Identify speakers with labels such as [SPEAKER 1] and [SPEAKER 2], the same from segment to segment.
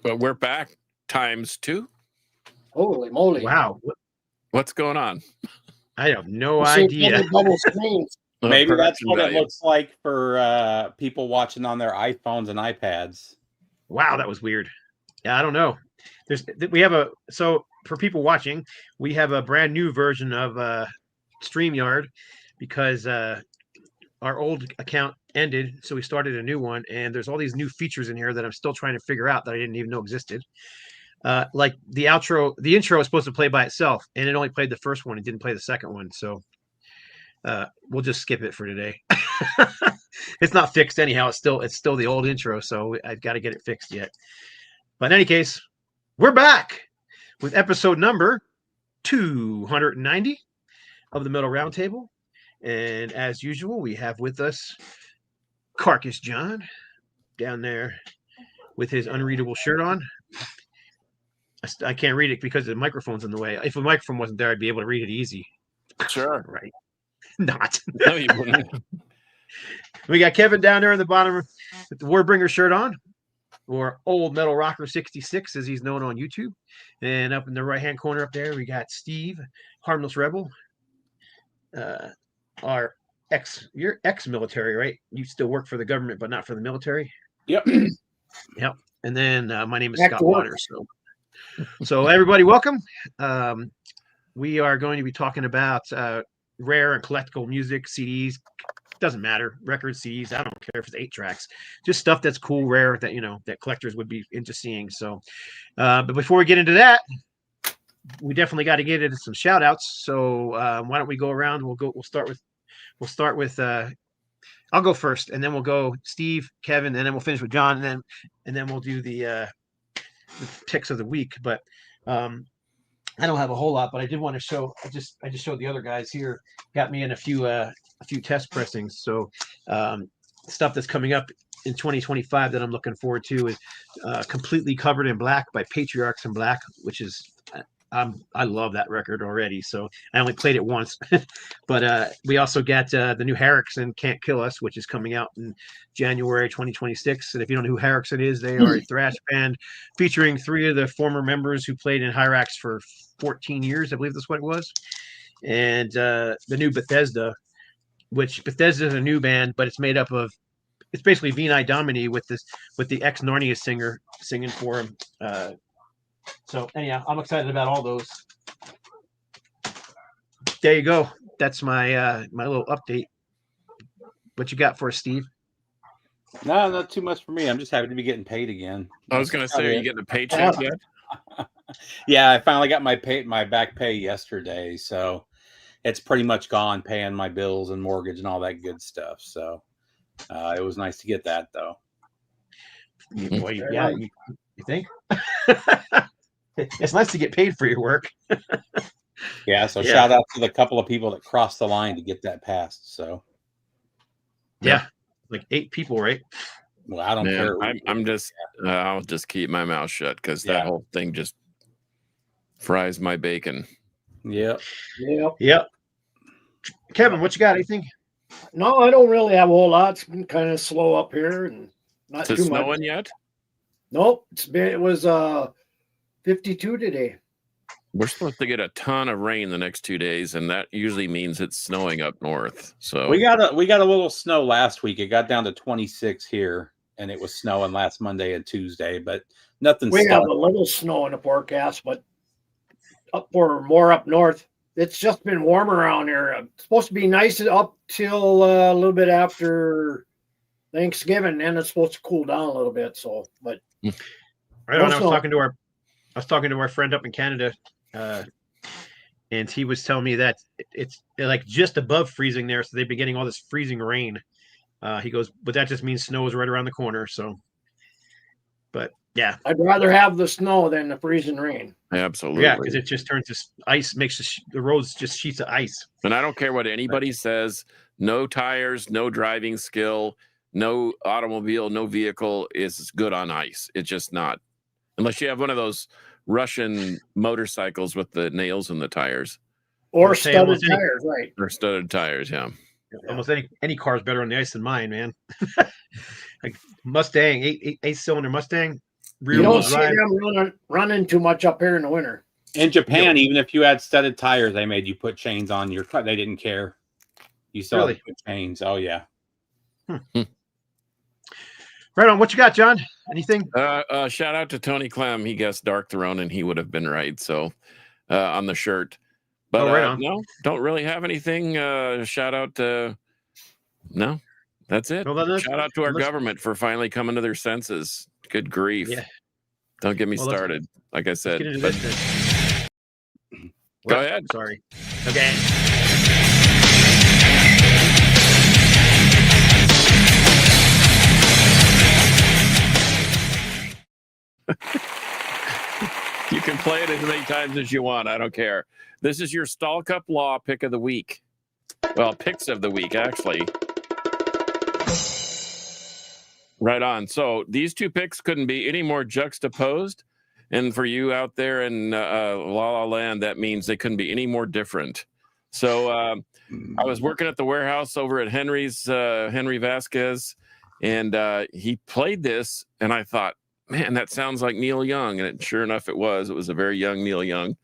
[SPEAKER 1] But we're back ×2.
[SPEAKER 2] Holy moly!
[SPEAKER 3] Wow,
[SPEAKER 1] What's going on?
[SPEAKER 3] I have no idea.
[SPEAKER 2] Double screens.
[SPEAKER 4] Maybe that's what it looks like for people watching on their iPhones and iPads.
[SPEAKER 3] Wow, that was weird. Yeah, I don't know. So for people watching, we have a brand new version of StreamYard because our old account ended, so we started a new one, and there's all these new features in here that I'm still trying to figure out that I didn't even know existed. Like the intro was supposed to play by itself, and it only played the first one. It didn't play the second one, so we'll just skip it for today. It's not fixed anyhow. It's still the old intro, so I've got to get it fixed yet. But in any case, we're back with episode number 290 of the Metal Roundtable, and as usual, we have with us Carcass John down there with his unreadable shirt on. I can't read it because the microphone's in the way. If the microphone wasn't there, I'd be able to read it easy.
[SPEAKER 1] Sure.
[SPEAKER 3] Right. Not.
[SPEAKER 1] No, you wouldn't.
[SPEAKER 3] We got Kevin down there in the bottom with the Warbringer shirt on, or Old Metal Rocker 66, as he's known on YouTube. And up in the right-hand corner up there, we got Steve, Harmless Rebel. You're ex-military, right? You still work for the government, but not for the military?
[SPEAKER 4] Yep.
[SPEAKER 3] Yep. And then my name is Scott Waters. So everybody, welcome. We are going to be talking about rare and collectible music, CDs. Doesn't matter, records, CDs. I don't care if it's 8 tracks. Just stuff that's cool, rare, that that collectors would be into seeing. So, but before we get into that, we definitely got to get into some shout outs. So why don't we go around? We'll start with I'll go first, and then we'll go Steve, Kevin, and then we'll finish with John, and then we'll do the picks of the week. But I don't have a whole lot, but I did want to show. I just showed the other guys here. Got me in a few test pressings. So stuff that's coming up in 2025 that I'm looking forward to is Completely Covered in Black by Patriarchs in Black, which is I love that record already. So I only played it once, but we also got the new Harrison Can't Kill Us, which is coming out in January 2026. And if you don't know who Harrison is, they are a thrash band featuring 3 of the former members who played in Hyrax for 14 years. I believe that's what it was. And the new Bethesda, which Bethesda is a new band, but it's made up of, it's basically Vini Domini with the ex Narnia singer singing for him. So anyhow, I'm excited about all those. There you go. That's my my little update. What you got for us, Steve?
[SPEAKER 4] No, not too much for me. I'm just happy to be getting paid again.
[SPEAKER 1] I was going to say, are you getting a paycheck yet?
[SPEAKER 4] Yeah, I finally got my back pay yesterday, so it's pretty much gone, paying my bills and mortgage and all that good stuff. So it was nice to get that, though.
[SPEAKER 3] Well, yeah, you think? It's nice to get paid for your work.
[SPEAKER 4] Yeah, so shout out to the couple of people that crossed the line to get that passed. So
[SPEAKER 3] yeah, like 8 people, right?
[SPEAKER 4] Well, I don't care.
[SPEAKER 1] I'll just keep my mouth shut because that whole thing just fries my bacon.
[SPEAKER 4] Yep.
[SPEAKER 3] Kevin, what you got? Anything?
[SPEAKER 2] No, I don't really have a whole lot. It's been kind of slow up here, and not too much.
[SPEAKER 1] Snowing yet?
[SPEAKER 2] Nope. It was 52 today.
[SPEAKER 1] We're supposed to get a ton of rain the next 2 days, and that usually means it's snowing up north. So
[SPEAKER 4] we got a little snow last week. It got down to 26 here, and it was snowing last Monday and Tuesday, but nothing.
[SPEAKER 2] We have a little snow in the forecast, but more up north, it's just been warmer around here. It's supposed to be nice up till a little bit after Thanksgiving, and it's supposed to cool down a little bit. So, but
[SPEAKER 3] right on. I was talking to our friend up in Canada, and he was telling me that it's like just above freezing there, so they've been getting all this freezing rain. He goes, but that just means snow is right around the corner. So, but yeah,
[SPEAKER 2] I'd rather have the snow than the freezing rain.
[SPEAKER 1] Absolutely,
[SPEAKER 3] yeah, because it just turns this ice, makes the roads just sheets of ice.
[SPEAKER 1] And I don't care what anybody says. No tires, no driving skill, no automobile, no vehicle is good on ice. It's just not, unless you have one of those Russian motorcycles with the nails in the tires,
[SPEAKER 2] or studded tires, right?
[SPEAKER 1] Or studded tires, yeah.
[SPEAKER 3] Almost any car is better on the ice than mine, man. Like Mustang, eight cylinder Mustang,
[SPEAKER 2] You don't see
[SPEAKER 3] drive.
[SPEAKER 2] them running too much up here in the winter.
[SPEAKER 4] In Japan, even if you had studded tires, they made you put chains on your car. They didn't care. You still had to put chains. Oh yeah.
[SPEAKER 3] Right on. What you got, John? Anything?
[SPEAKER 1] Shout out to Tony Clem. He guessed Dark Throne, and he would have been right. So on the shirt. But
[SPEAKER 3] right on.
[SPEAKER 1] no, don't really have anything. Shout out to no. That's it.
[SPEAKER 3] Well,
[SPEAKER 1] shout out to our government for finally coming to their senses. Good grief.
[SPEAKER 3] Yeah.
[SPEAKER 1] Don't get me started. Like I said. Go ahead.
[SPEAKER 3] Sorry. Okay.
[SPEAKER 1] You can play it as many times as you want. I don't care. This is your Stall Cup Law pick of the week. Well, picks of the week, actually. Right on. So these two picks couldn't be any more juxtaposed. And for you out there in La La Land, that means they couldn't be any more different. So I was working at the warehouse over at Henry Vasquez, and he played this, and I thought, man, that sounds like Neil Young. And sure enough, it was. It was a very young Neil Young.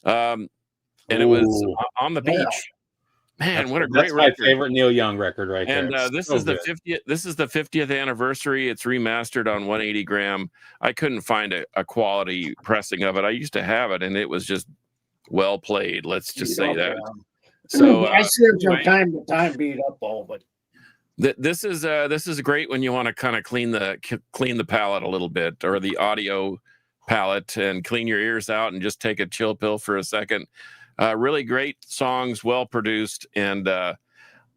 [SPEAKER 1] And it was On the Beach. Man, what a great record.
[SPEAKER 4] That's my favorite Neil Young record right there.
[SPEAKER 1] And this is the 50th. This is the 50th anniversary. It's remastered on 180 gram. I couldn't find a quality pressing of it. I used to have it, and it was just well played. Let's just say that. So
[SPEAKER 2] I see it from time to time beat up all, but
[SPEAKER 1] this is great when you want to kind of clean the palate a little bit, or the audio palette, and clean your ears out and just take a chill pill for a second. Really great songs, well produced, and I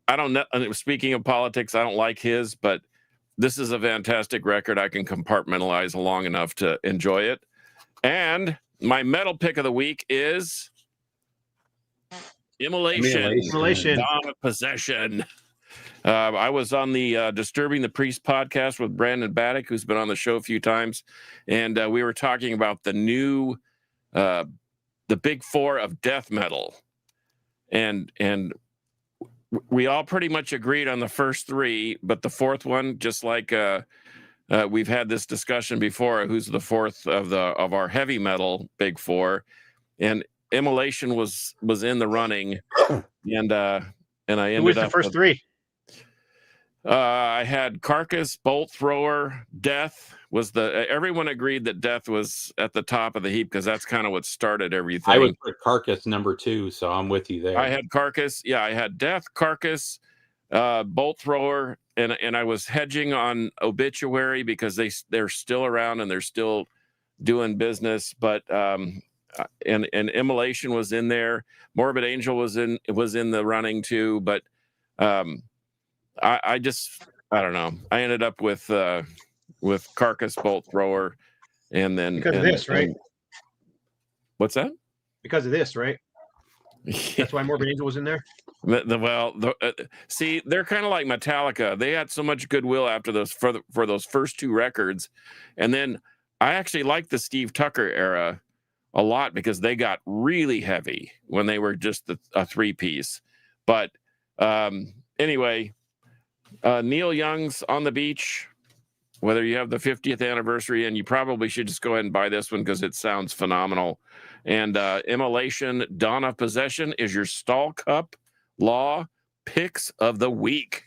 [SPEAKER 1] don't know. Speaking of politics, I don't like his, but this is a fantastic record. I can compartmentalize long enough to enjoy it. And my metal pick of the week is Immolation. Dawn of Possession. I was on the Disturbing the Priest podcast with Brandon Baddock, who's been on the show a few times, and we were talking about the new the big four of death metal, and we all pretty much agreed on the first three, but the fourth one, just like we've had this discussion before, who's the fourth of our heavy metal big four, and Immolation was in the running, and I ended
[SPEAKER 3] up
[SPEAKER 1] the
[SPEAKER 3] first with, three.
[SPEAKER 1] I had Carcass, Bolt Thrower, Death. Everyone agreed that Death was at the top of the heap because that's kind of what started everything.
[SPEAKER 4] I would put Carcass number 2, so I'm with you there.
[SPEAKER 1] I had Carcass. Yeah, I had Death, Carcass, Bolt Thrower, and I was hedging on Obituary because they're still around and they're still doing business. But and Immolation was in there. Morbid Angel was in the running too. But I don't know. I ended up with Carcass, Bolt Thrower, and then
[SPEAKER 3] because of this, right?
[SPEAKER 1] What's that?
[SPEAKER 3] Because of this, right? That's why Morbid Angel was in there.
[SPEAKER 1] See, they're kind of like Metallica. They had so much goodwill after those for those first two records, and then I actually liked the Steve Tucker era a lot because they got really heavy when they were just a three-piece. But anyway, Neil Young's On the Beach. Whether you have the 50th anniversary, and you probably should just go ahead and buy this one because it sounds phenomenal. And Immolation, Dawn of Possession is your Stall Cup Law picks of the week.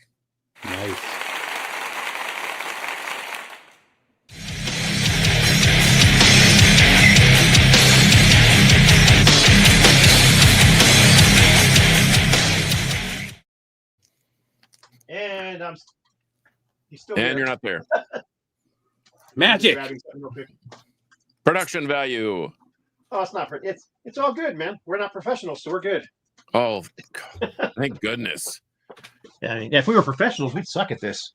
[SPEAKER 4] Nice.
[SPEAKER 3] And he's still
[SPEAKER 1] and you're not there.
[SPEAKER 4] Magic.
[SPEAKER 1] Production value.
[SPEAKER 3] Oh, it's not. It's all good, man. We're not professionals, so we're good.
[SPEAKER 1] Oh, thank goodness.
[SPEAKER 3] Yeah, I mean, if we were professionals, we'd suck at this.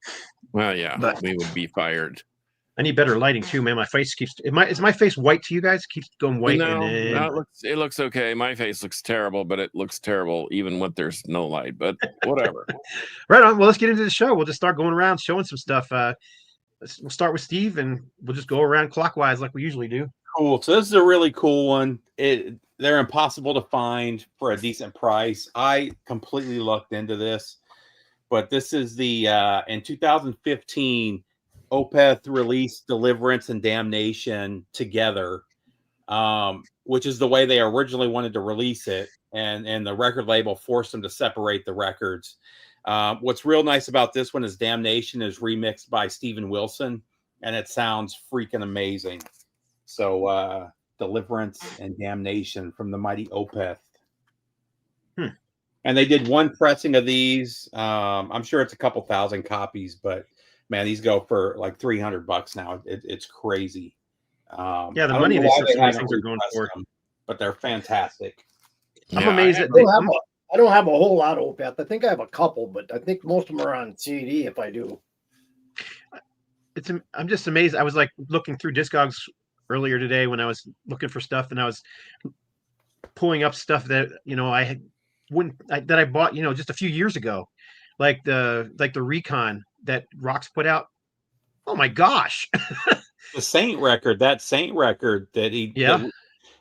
[SPEAKER 1] Well, yeah, but we would be fired.
[SPEAKER 3] I need better lighting too, man. My face keeps. Is my face white to you guys? It keeps going white.
[SPEAKER 1] No, it looks okay. My face looks terrible, but it looks terrible even when there's no light. But whatever.
[SPEAKER 3] Right on. Well, let's get into the show. We'll just start going around showing some stuff. We'll start with Steve, and we'll just go around clockwise like we usually do.
[SPEAKER 4] Cool. So this is a really cool one. They're impossible to find for a decent price. I completely lucked into this, but this is the in 2015 Opeth released Deliverance and Damnation together, which is the way they originally wanted to release it, and the record label forced them to separate the records. What's real nice about this one is Damnation is remixed by Steven Wilson, and it sounds freaking amazing. So Deliverance and Damnation from the mighty Opeth. And they did one pressing of these. I'm sure it's a couple thousand copies, but man, these go for like $300 now. It's crazy.
[SPEAKER 3] Yeah, the money they things are going for,
[SPEAKER 4] but they're fantastic.
[SPEAKER 3] I'm amazed that
[SPEAKER 2] I don't have a whole lot of Opeth. I think I have a couple, but I think most of them are on CD. If I do,
[SPEAKER 3] I'm just amazed. I was like looking through Discogs earlier today when I was looking for stuff, and I was pulling up stuff that I bought just a few years ago, like the Recon that Rox put out. Oh my gosh.
[SPEAKER 4] The Saint record, that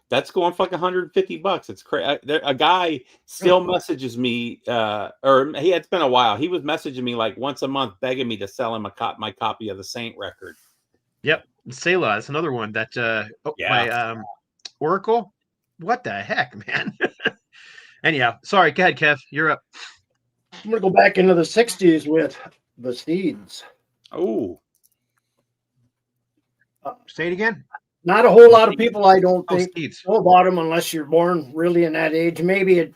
[SPEAKER 4] that's going for like $150. It's crazy. A guy still messages me, it's been a while. He was messaging me like once a month, begging me to sell him my copy of the Saint record.
[SPEAKER 3] Yep, Selah is another one that by Oracle. What the heck, man? Anyhow, sorry. Go ahead, Kev. You're up.
[SPEAKER 2] I'm gonna go back into the '60s with the Seeds.
[SPEAKER 4] Oh.
[SPEAKER 3] Say it again.
[SPEAKER 2] Not a whole lot of people, I don't think,
[SPEAKER 3] Seeds.
[SPEAKER 2] know about them unless you're born really in that age. Maybe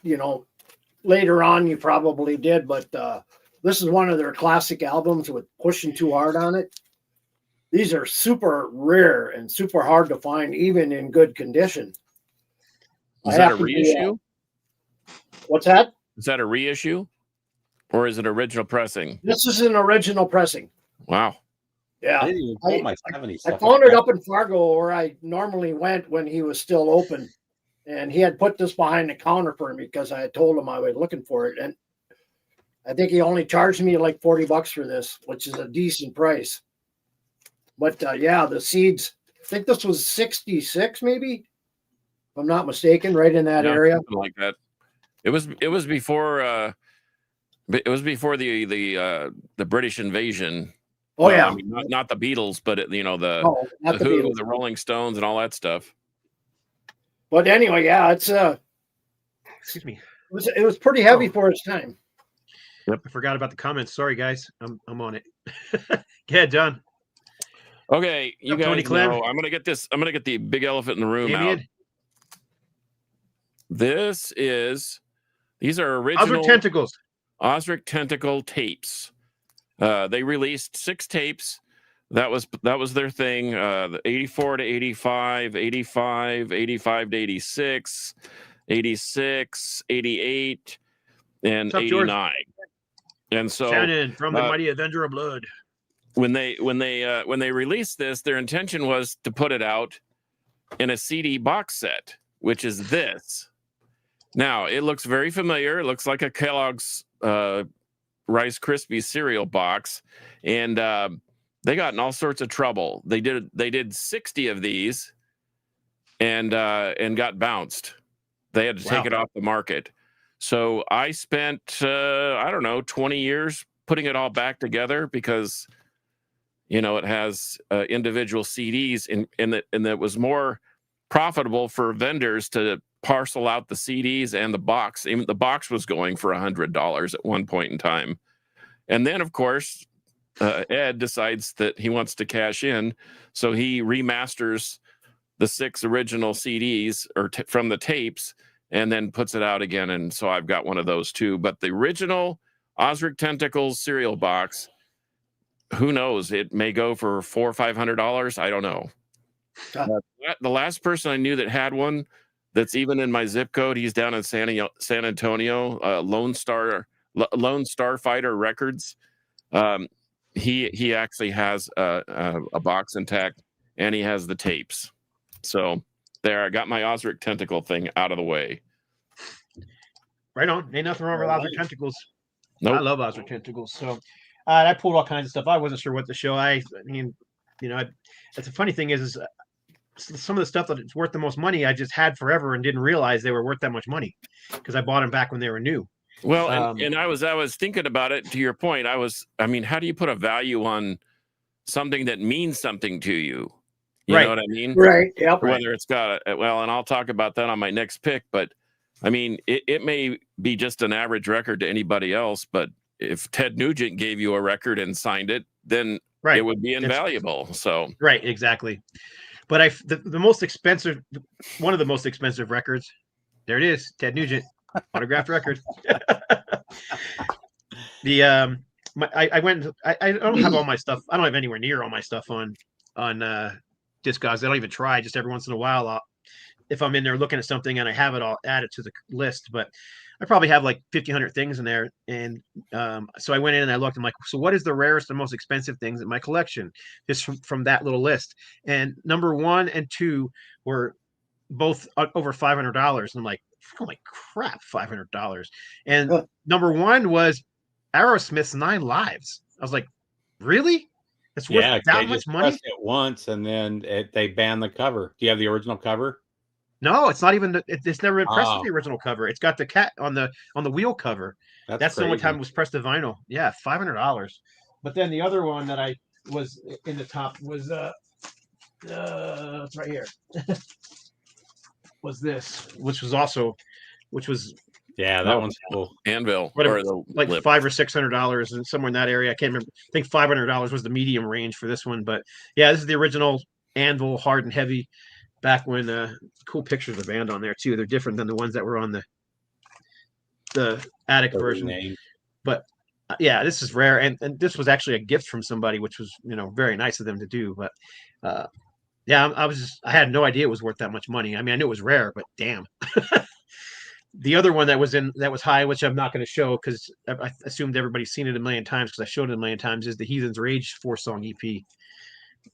[SPEAKER 2] later on you probably did, but this is one of their classic albums with Pushing Too Hard on it. These are super rare and super hard to find, even in good condition.
[SPEAKER 1] Is that a reissue?
[SPEAKER 2] What's that?
[SPEAKER 1] Is that a reissue, or is it original pressing?
[SPEAKER 2] This is an original pressing.
[SPEAKER 1] Wow.
[SPEAKER 2] Yeah,
[SPEAKER 4] I
[SPEAKER 2] found it up in Fargo where I normally went when he was still open, and he had put this behind the counter for me because I had told him I was looking for it, and I think he only charged me like $40 for this, which is a decent price. But the Seeds, I think this was 66, maybe, if I'm not mistaken, right in that area,
[SPEAKER 1] something like that. It was before the British invasion.
[SPEAKER 2] Oh yeah,
[SPEAKER 1] I mean, not the Beatles, but the
[SPEAKER 2] the
[SPEAKER 1] Who,
[SPEAKER 2] Beatles.
[SPEAKER 1] the Rolling Stones, and all that stuff.
[SPEAKER 2] But anyway, yeah, it's
[SPEAKER 3] excuse me.
[SPEAKER 2] It was pretty heavy for its time.
[SPEAKER 3] Yep. I forgot about the comments. Sorry, guys. I'm on it. Go ahead, John.
[SPEAKER 1] Okay, you guys know I'm gonna get the big elephant in the room out. These are original Osric Tentacle tapes. They released 6 tapes. That was their thing. 84 to 85, 85, 85 to 86, 86, 88, and 89. George? And so
[SPEAKER 3] Shannon from the Mighty Avenger of Blood.
[SPEAKER 1] When they released this, their intention was to put it out in a CD box set, which is this. Now it looks very familiar. It looks like a Kellogg's Rice Krispies cereal box, and they got in all sorts of trouble. They did 60 of these, and got bounced. They had to take it off the market. So I spent 20 years putting it all back together because it has individual CDs, and that was more profitable for vendors to parcel out the CDs and the box. Even the box was going for $100 at one point in time. And then, of course, Ed decides that he wants to cash in. So he remasters the 6 original CDs from the tapes and then puts it out again. And so I've got one of those too. But the original Osric Tentacles cereal box, who knows? It may go for $400 or $500. I don't know. The last person I knew that had one that's even in my zip code, he's down in San Antonio, Lone Starfighter Records. He actually has a box intact, and he has the tapes. So there, I got my Osric Tentacle thing out of the way.
[SPEAKER 3] Right on. Ain't nothing wrong with Osric Tentacles.
[SPEAKER 1] Nope.
[SPEAKER 3] I love Osric Tentacles. So I pulled all kinds of stuff. I wasn't sure what to show. I mean, that's the funny thing is some of the stuff that it's worth the most money I just had forever and didn't realize they were worth that much money because I bought them back when they were new.
[SPEAKER 1] Well, and I was thinking about it. To your point, how do you put a value on something that means something to you. You
[SPEAKER 3] Right.
[SPEAKER 1] know what I mean?
[SPEAKER 2] Right. Yep.
[SPEAKER 1] Whether it's got well, and I'll talk about that on my next pick, but I mean, it may be just an average record to anybody else, but if Ted Nugent gave you a record and signed it, then
[SPEAKER 3] Right.
[SPEAKER 1] it would be invaluable. So
[SPEAKER 3] right, exactly. But the most expensive, one of the most expensive records, there it is, Ted Nugent autographed record. I went. I don't have all my stuff. I don't have anywhere near all my stuff on Discogs. I don't even try. Just every once in a while, if I'm in there looking at something and I have it, I'll add it to the list. But I probably have like 1,500 things in there. And so I went in and I looked. I'm like, so what is the rarest and most expensive things in my collection? Just from that little list. And number 1 and 2 were both over $500. And I'm like, holy crap, $500. And number 1 was Aerosmith's 9 Lives. I was like, really? It's worth that much money?
[SPEAKER 4] It once, and then they banned the cover. Do you have the original cover?
[SPEAKER 3] No, it's not even. It's never been pressed with the original cover. It's got the cat on the wheel cover. That's the only time it was pressed to vinyl. Yeah, $500. But then the other one that I was in the top was it's right here. Was this, which was
[SPEAKER 4] that one's cool.
[SPEAKER 1] Anvil,
[SPEAKER 3] whatever, like $500 or $600, and somewhere in that area. I can't remember. I think $500 was the medium range for this one. But yeah, this is the original Anvil, hard and heavy. Back when cool pictures of the band on there too. They're different than the ones that were on the attic version. Name. But yeah, this is rare, and this was actually a gift from somebody, which was very nice of them to do. But yeah, I had no idea it was worth that much money. I mean, I knew it was rare, but damn. The other one that was high, which I'm not going to show because I assumed everybody's seen it a million times because I showed it a million times, is the Heathen's Rage 4-song EP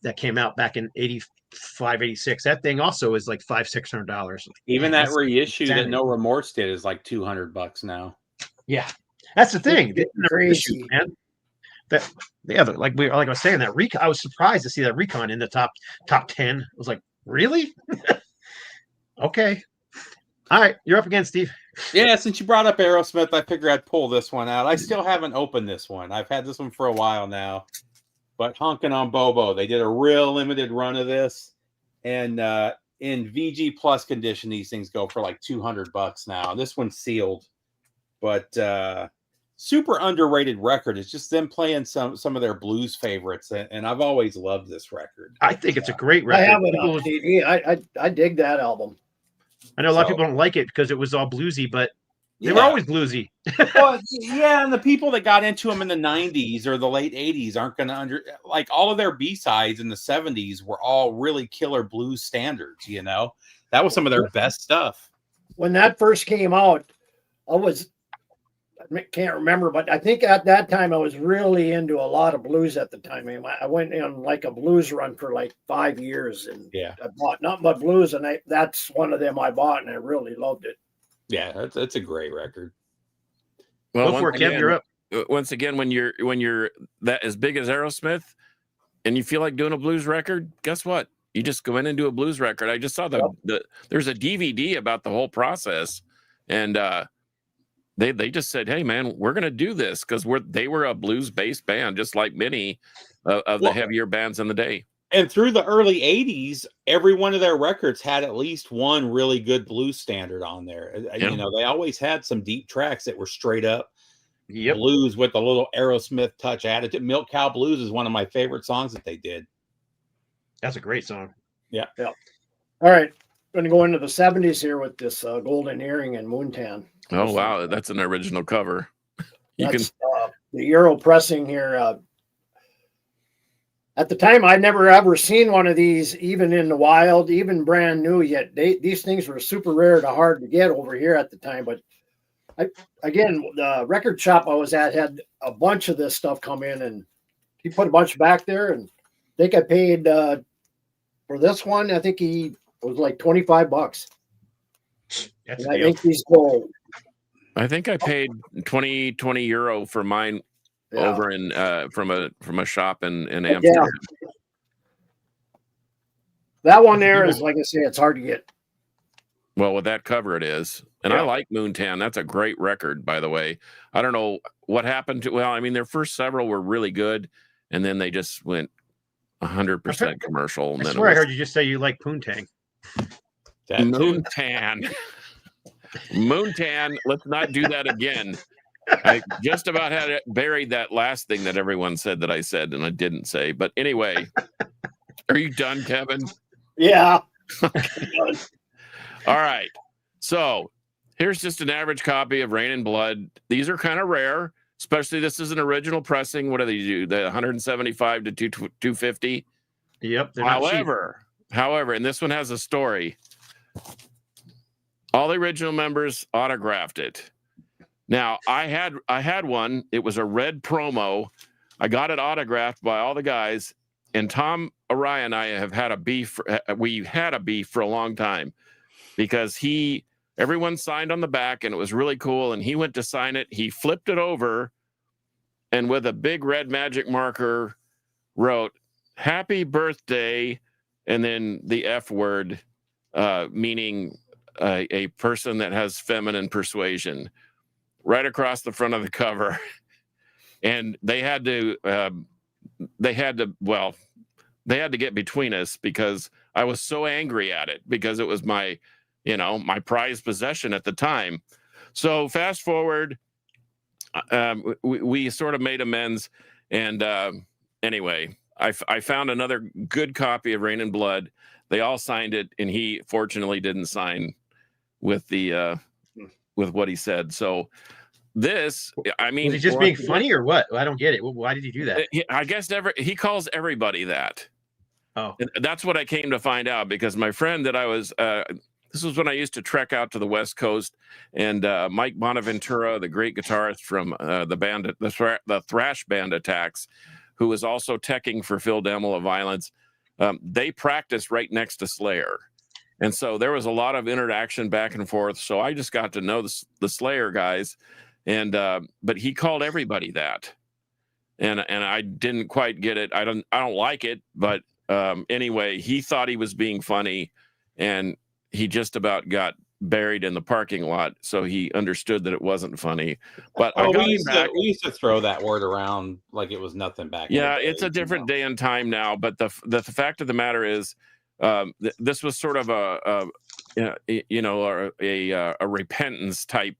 [SPEAKER 3] that came out back in 85, 86. That thing also is like $500-$600.
[SPEAKER 4] Even that reissue that No Remorse did is like $200 now.
[SPEAKER 3] Yeah, that's the thing.
[SPEAKER 2] Crazy,
[SPEAKER 3] man. That like I was saying, that recon. I was surprised to see that recon in the top 10. I was like, really? Okay. All right, you're up again, Steve.
[SPEAKER 4] Yeah, since you brought up Aerosmith, I figured I'd pull this one out. I still haven't opened this one. I've had this one for a while now. But Honkin' on Bobo, they did a real limited run of this. And in VG Plus condition, these things go for like $200 now. This one's sealed. But super underrated record. It's just them playing some of their blues favorites. And I've always loved this record.
[SPEAKER 3] I think it's a great record.
[SPEAKER 2] I have it on CD. I dig that album.
[SPEAKER 3] I know a lot of people don't like it because it was all bluesy, but they were always bluesy.
[SPEAKER 4] Well, yeah, and the people that got into them in the 90s or the late 80s aren't going to like all of their B-sides in the 70s were all really killer blues standards, That was some of their best stuff.
[SPEAKER 2] When that first came out, I can't remember, but I think at that time I was really into a lot of blues at the time. I mean, I went on like a blues run for like 5 years, and I bought nothing but blues, and that's one of them I bought, and I really loved it.
[SPEAKER 4] Yeah, that's a great record.
[SPEAKER 1] Well,
[SPEAKER 3] go for it, Kev. You're up.
[SPEAKER 1] Once again, when you're that as big as Aerosmith, and you feel like doing a blues record, guess what? You just go in and do a blues record. I just saw there's a DVD about the whole process, and they just said, "Hey, man, we're going to do this because they were a blues based band, just like many of the heavier bands in the day."
[SPEAKER 4] And through the early 80s, every one of their records had at least one really good blues standard on there. Yeah. They always had some deep tracks that were straight up blues with a little Aerosmith touch added to. Milk Cow Blues is one of my favorite songs that they did.
[SPEAKER 3] That's a great song.
[SPEAKER 2] Yeah. All right. Going to go into the 70s here with this Golden Earring and Moontan.
[SPEAKER 1] Oh, wow. That's an original cover.
[SPEAKER 2] The Euro pressing here. At the time, I'd never ever seen one of these, even in the wild, even brand new yet. These things were super rare to hard to get over here at the time. But the record shop I was at had a bunch of this stuff come in, and he put a bunch back there. And I think I paid for this one. I think it was like $25.
[SPEAKER 3] That's
[SPEAKER 2] I think these go.
[SPEAKER 1] I think I paid 20 euro for mine. Over in from a shop in Amsterdam.
[SPEAKER 2] Yeah. That one there is, like I say, it's hard to get.
[SPEAKER 1] Well, with that cover it is. And I like Moontan. That's a great record, by the way. I don't know what happened to their first several were really good, and then they just went 100% commercial. And
[SPEAKER 3] I
[SPEAKER 1] then
[SPEAKER 3] swear I heard you just say you like Poontang.
[SPEAKER 1] Moontan. Moontan. Let's not do that again. I just about had it buried that last thing that everyone said that I said and I didn't say. But anyway, are you done, Kevin?
[SPEAKER 2] Yeah.
[SPEAKER 1] All right. So here's just an average copy of Rain and Blood. These are kind of rare, especially this is an original pressing. What do they do? The 175 to 250.
[SPEAKER 3] Yep. However,
[SPEAKER 1] and this one has a story. All the original members autographed it. Now, I had one. It was a red promo. I got it autographed by all the guys. And Tom Araya and I have had a beef. We had a beef for a long time because everyone signed on the back and it was really cool. And he went to sign it. He flipped it over and with a big red magic marker wrote, "Happy birthday," and then the F word, meaning a person that has feminine persuasion, right across the front of the cover. And they had to get between us because I was so angry at it because it was my prized possession at the time. So fast forward, we sort of made amends. And anyway, I found another good copy of Rain and Blood. They all signed it, and he fortunately didn't sign with with what he said. So this, I mean,
[SPEAKER 3] was he just being funny or what? I don't get it. Why did he do that?
[SPEAKER 1] I guess he calls everybody that.
[SPEAKER 3] Oh,
[SPEAKER 1] and that's what I came to find out because my friend that I was, this was when I used to trek out to the West Coast, and Mike Bonaventura, the great guitarist from the thrash band Attacks, who was also teching for Phil Demmel of Violence, they practiced right next to Slayer. And so there was a lot of interaction back and forth. So I just got to know the Slayer guys. And but he called everybody that, and I didn't quite get it. I don't like it, but anyway, he thought he was being funny, and he just about got buried in the parking lot. So he understood that it wasn't funny. But
[SPEAKER 4] we used to throw that word around like it was nothing back.
[SPEAKER 1] Yeah, it's a different day and time now. But the fact of the matter is, this was sort of a repentance type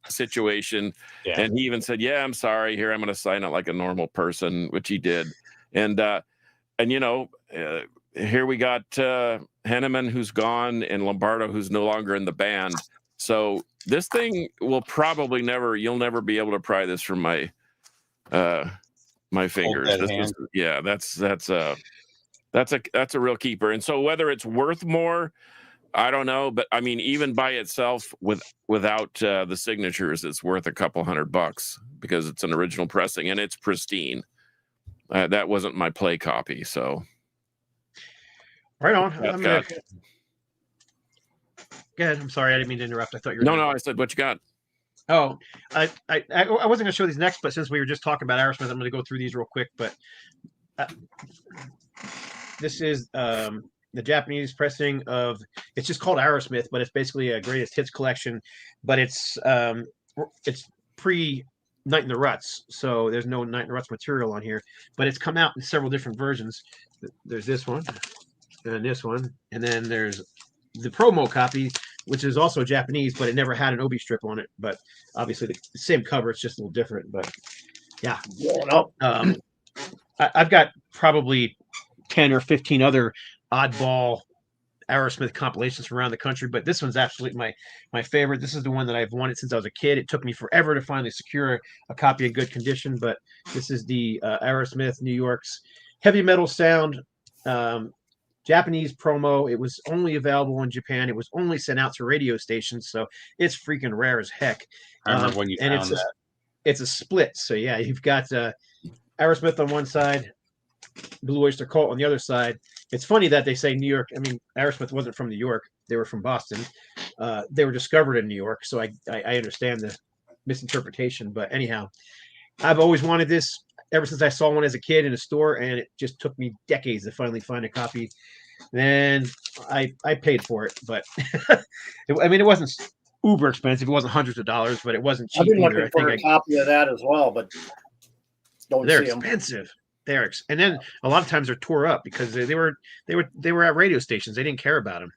[SPEAKER 1] situation. Yeah. And he even said, "Yeah, I'm sorry. Here, I'm going to sign it like a normal person," which he did. And here we got Henneman, who's gone, and Lombardo, who's no longer in the band. So this thing will probably you'll never be able to pry this from my fingers. That's a real keeper. And so whether it's worth more, I don't know, but I mean, even by itself, without the signatures, it's worth a couple $100 because it's an original pressing and it's pristine. That wasn't my play copy, so
[SPEAKER 3] right on. Go ahead. I'm sorry, I didn't mean to interrupt. I thought you were.
[SPEAKER 1] No. I said, what you got?
[SPEAKER 3] Oh, I wasn't going to show these next, but since we were just talking about Aerosmith, I'm going to go through these real quick. But this is the Japanese pressing of, it's just called Aerosmith, but it's basically a greatest hits collection, but it's pre Night in the Ruts, so there's no Night in the Ruts material on here, but it's come out in several different versions. There's this one and this one, and then there's the promo copy, which is also Japanese, but it never had an obi strip on it, but obviously the same cover, it's just a little different. But yeah, I've got probably 10 or 15 other oddball Aerosmith compilations from around the country, but this one's absolutely my favorite. This is the one that I've wanted since I was a kid. It took me forever to finally secure a copy in good condition, but this is the Aerosmith New York's heavy metal sound Japanese promo. It was only available in Japan. It was only sent out to radio stations, so it's freaking rare as heck.
[SPEAKER 4] I remember when you found that.
[SPEAKER 3] It's a split, so yeah, you've got Aerosmith on one side, Blue Oyster Cult on the other side. It's funny that they say New York. I mean, Aerosmith wasn't from New York; they were from Boston. They were discovered in New York, so I understand the misinterpretation. But anyhow, I've always wanted this ever since I saw one as a kid in a store, and it just took me decades to finally find a copy. Then I paid for it, but I mean, it wasn't uber expensive. It wasn't hundreds of dollars, but it wasn't cheap.
[SPEAKER 2] I've been looking for a copy of that as well, but
[SPEAKER 3] they're expensive. Eric's, and then a lot of times they're tore up because they were at radio stations. They didn't care about them.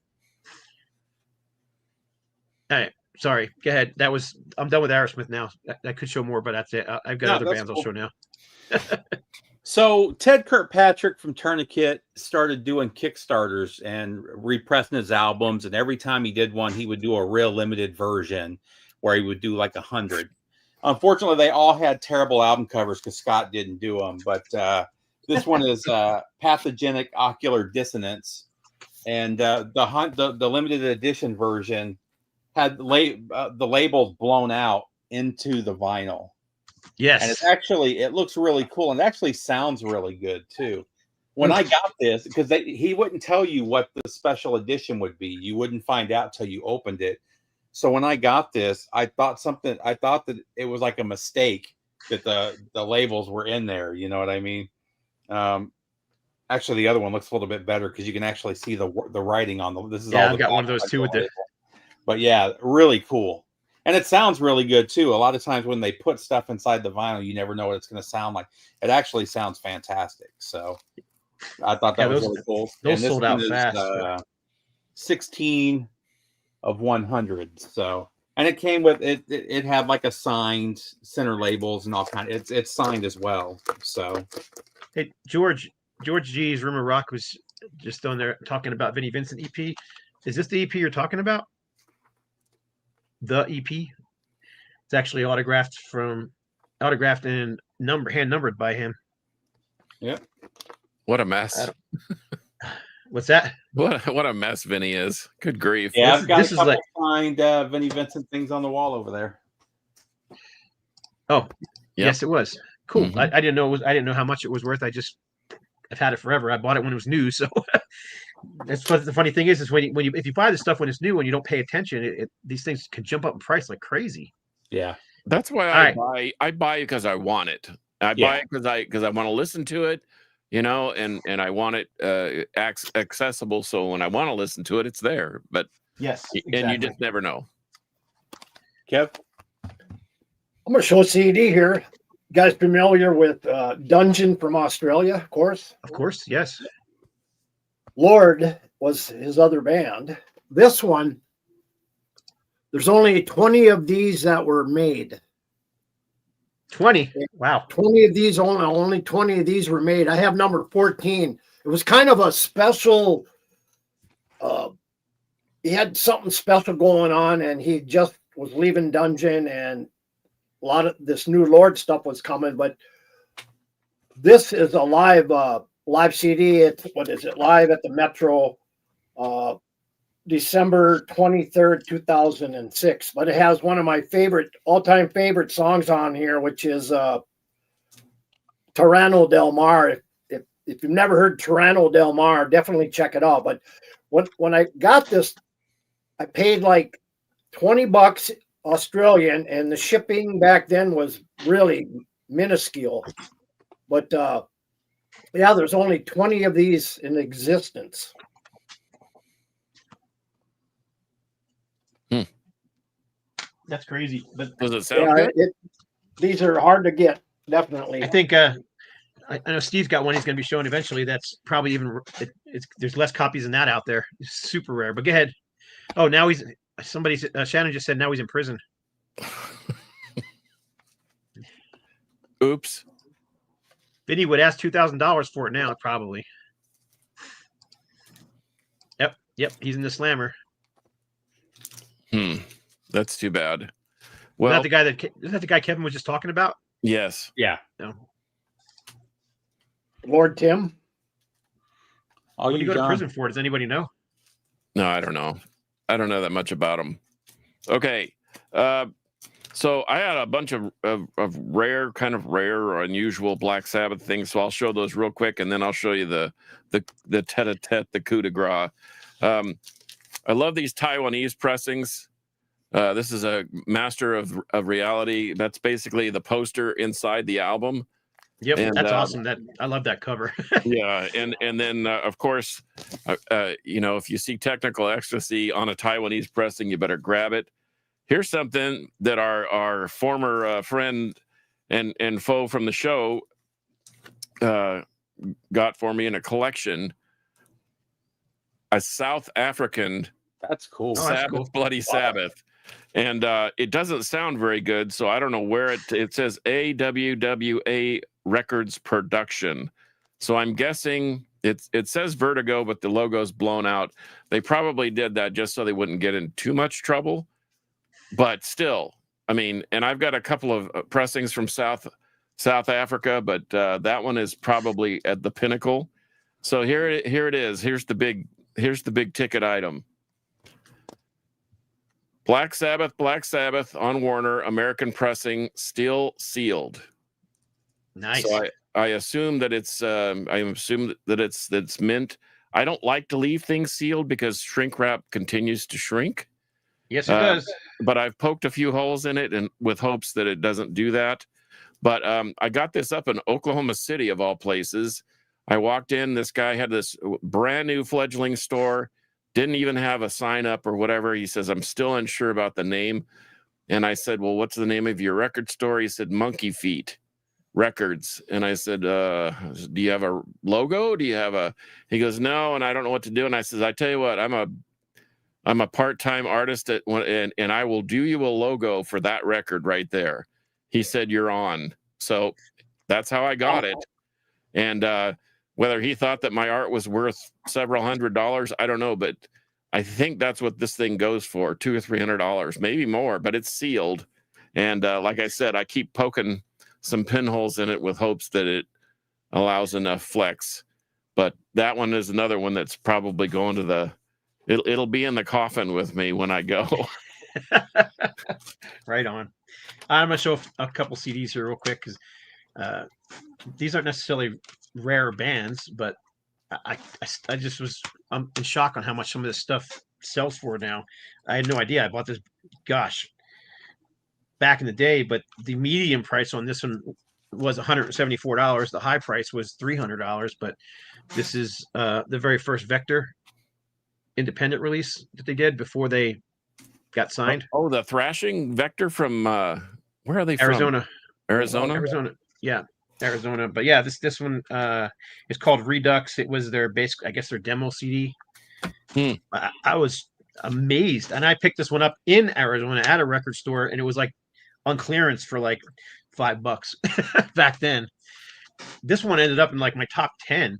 [SPEAKER 3] All right, sorry. Go ahead. I'm done with Aerosmith now. I could show more, but that's it. I've got other bands I'll show now.
[SPEAKER 4] So Ted Kirkpatrick from Tourniquet started doing Kickstarters and repressing his albums, and every time he did one, he would do a real limited version where he would do like 100. Unfortunately, they all had terrible album covers because Scott didn't do them. But this one is Pathogenic Ocular Dissonance, and the limited edition version had the labels blown out into the vinyl.
[SPEAKER 3] Yes,
[SPEAKER 4] and it looks really cool, and it actually sounds really good too. When I got this, because he wouldn't tell you what the special edition would be, you wouldn't find out till you opened it. So when I got this, I thought that it was like a mistake that the labels were in there. You know what I mean? Actually, the other one looks a little bit better because you can actually see the writing on the. This is
[SPEAKER 3] I've got one of those too with it.
[SPEAKER 4] But yeah, really cool. And it sounds really good too. A lot of times when they put stuff inside the vinyl, you never know what it's going to sound like. It actually sounds fantastic. So I thought that was really cool.
[SPEAKER 3] Those sold out fast.
[SPEAKER 4] 16 of 100. So, and it came with it. It had like a signed center labels and all kind. It's signed as well. So,
[SPEAKER 3] hey, George G's Rumor Rock was just on there talking about Vinnie Vincent EP. Is this the EP you're talking about? The EP. It's actually autographed and hand numbered by him.
[SPEAKER 4] Yep.
[SPEAKER 1] What a mess.
[SPEAKER 3] What's that?
[SPEAKER 1] What a mess Vinny is. Good grief.
[SPEAKER 4] Yeah, I've got a couple signed Vinnie Vincent things on the wall over there.
[SPEAKER 3] Oh, yes, it was. Cool.
[SPEAKER 1] Mm-hmm.
[SPEAKER 3] I didn't know I didn't know how much it was worth. I've had it forever. I bought it when it was new, so that's what the funny thing is if you buy the stuff when it's new and you don't pay attention, these things can jump up in price like crazy.
[SPEAKER 4] Yeah,
[SPEAKER 1] that's why I buy it because I want it. I buy it because I want to listen to it, and I want it accessible. So when I want to listen to it, it's there. But
[SPEAKER 3] yes, exactly.
[SPEAKER 1] And you just never know.
[SPEAKER 4] Kev,
[SPEAKER 2] I'm going to show a CD here. You guys familiar with Dungeon from Australia? Of course,
[SPEAKER 3] yes.
[SPEAKER 2] Lord was his other band. This one, there's only 20 of these that were made.
[SPEAKER 3] 20? Wow.
[SPEAKER 2] 20 of these, only 20 of these were made. I have number 14. It was kind of a special, he had something special going on, and he just was leaving Dungeon, and a lot of this new Lord stuff was coming, but this is a live CD. It's live at the Metro, December 23rd, 2006. But it has one of my all-time favorite songs on here, which is Tirano del Mar. If you've never heard Tirano del Mar, definitely check it out. But when I got this, I paid like $20 Australian, and the shipping back then was really minuscule. But there's only 20 of these in existence.
[SPEAKER 3] That's crazy. But
[SPEAKER 1] does it sound good?
[SPEAKER 2] These are hard to get, definitely.
[SPEAKER 3] I think I know Steve's got one he's going to be showing eventually. That's probably even there's less copies than that out there. It's super rare. But go ahead. Oh, now Shannon just said now he's in prison.
[SPEAKER 1] Oops.
[SPEAKER 3] Vinny would ask $2,000 for it now, probably. Yep, he's in the slammer.
[SPEAKER 1] That's too bad.
[SPEAKER 3] Well, isn't that the guy Kevin was just talking about?
[SPEAKER 1] Yes.
[SPEAKER 4] Yeah.
[SPEAKER 3] No.
[SPEAKER 2] Lord Tim.
[SPEAKER 3] What did you go to prison for? Does anybody know?
[SPEAKER 1] No, I don't know. I don't know that much about him. Okay. So I had a bunch of rare or unusual Black Sabbath things. So I'll show those real quick, and then I'll show you the tete-a-tete, the coup de grace. I love these Taiwanese pressings. This is a Master of Reality. That's basically the poster inside the album.
[SPEAKER 3] Yep, and that's awesome. I love that cover.
[SPEAKER 1] Yeah, and then of course, if you see Technical Ecstasy on a Taiwanese pressing, you better grab it. Here's something that our former friend and foe from the show, got for me in a collection, a South African
[SPEAKER 4] That's cool.
[SPEAKER 3] Oh, that's
[SPEAKER 1] Sabbath,
[SPEAKER 3] cool.
[SPEAKER 1] Bloody Sabbath. And it doesn't sound very good, so I don't know where it says AWWA Records Production. So I'm guessing it says Vertigo, but the logo's blown out. They probably did that just so they wouldn't get in too much trouble. But still, I mean, and I've got a couple of pressings from South Africa, but that one is probably at the pinnacle. So here it is. Here's the big ticket item. Black Sabbath on Warner, American pressing, still sealed.
[SPEAKER 3] Nice.
[SPEAKER 1] So I assume that it's mint. I don't like to leave things sealed because shrink wrap continues to shrink.
[SPEAKER 3] Yes, it does.
[SPEAKER 1] But I've poked a few holes in it and with hopes that it doesn't do that. But I got this up in Oklahoma City of all places. I walked in, this guy had this brand new fledgling store, didn't even have a sign up or whatever. He says, I'm still unsure about the name. And I said, well, what's the name of your record store? He said, Monkey Feet Records. And I said, do you have a logo? He goes, no, and I don't know what to do. And I says, I tell you what, I'm a part-time artist and I will do you a logo for that record right there. He said, you're on. So that's how I got it. And whether he thought that my art was worth several $100s, I don't know, but I think that's what this thing goes for, $200 or $300, maybe more, but it's sealed. And like I said, I keep poking some pinholes in it with hopes that it allows enough flex. But that one is another one that's probably going to it'll be in the coffin with me when I go.
[SPEAKER 3] Right on. I'm going to show a couple CDs here real quick because these aren't necessarily rare bands, but I'm in shock on how much some of this stuff sells for now. I had no idea. I bought this, back in the day, but the medium price on this one was $174. The high price was $300, but this is the very first Vector independent release that they did before they got signed.
[SPEAKER 1] Oh, the Thrashing Vector from where are they
[SPEAKER 3] Arizona.
[SPEAKER 1] from? Arizona.
[SPEAKER 3] Yeah, Arizona. But yeah, this one is called Redux. It was their basic, I guess, their demo CD. I was amazed, and I picked this one up in Arizona at a record store, and it was like on clearance for like $5 back then. This one ended up in like my top 10,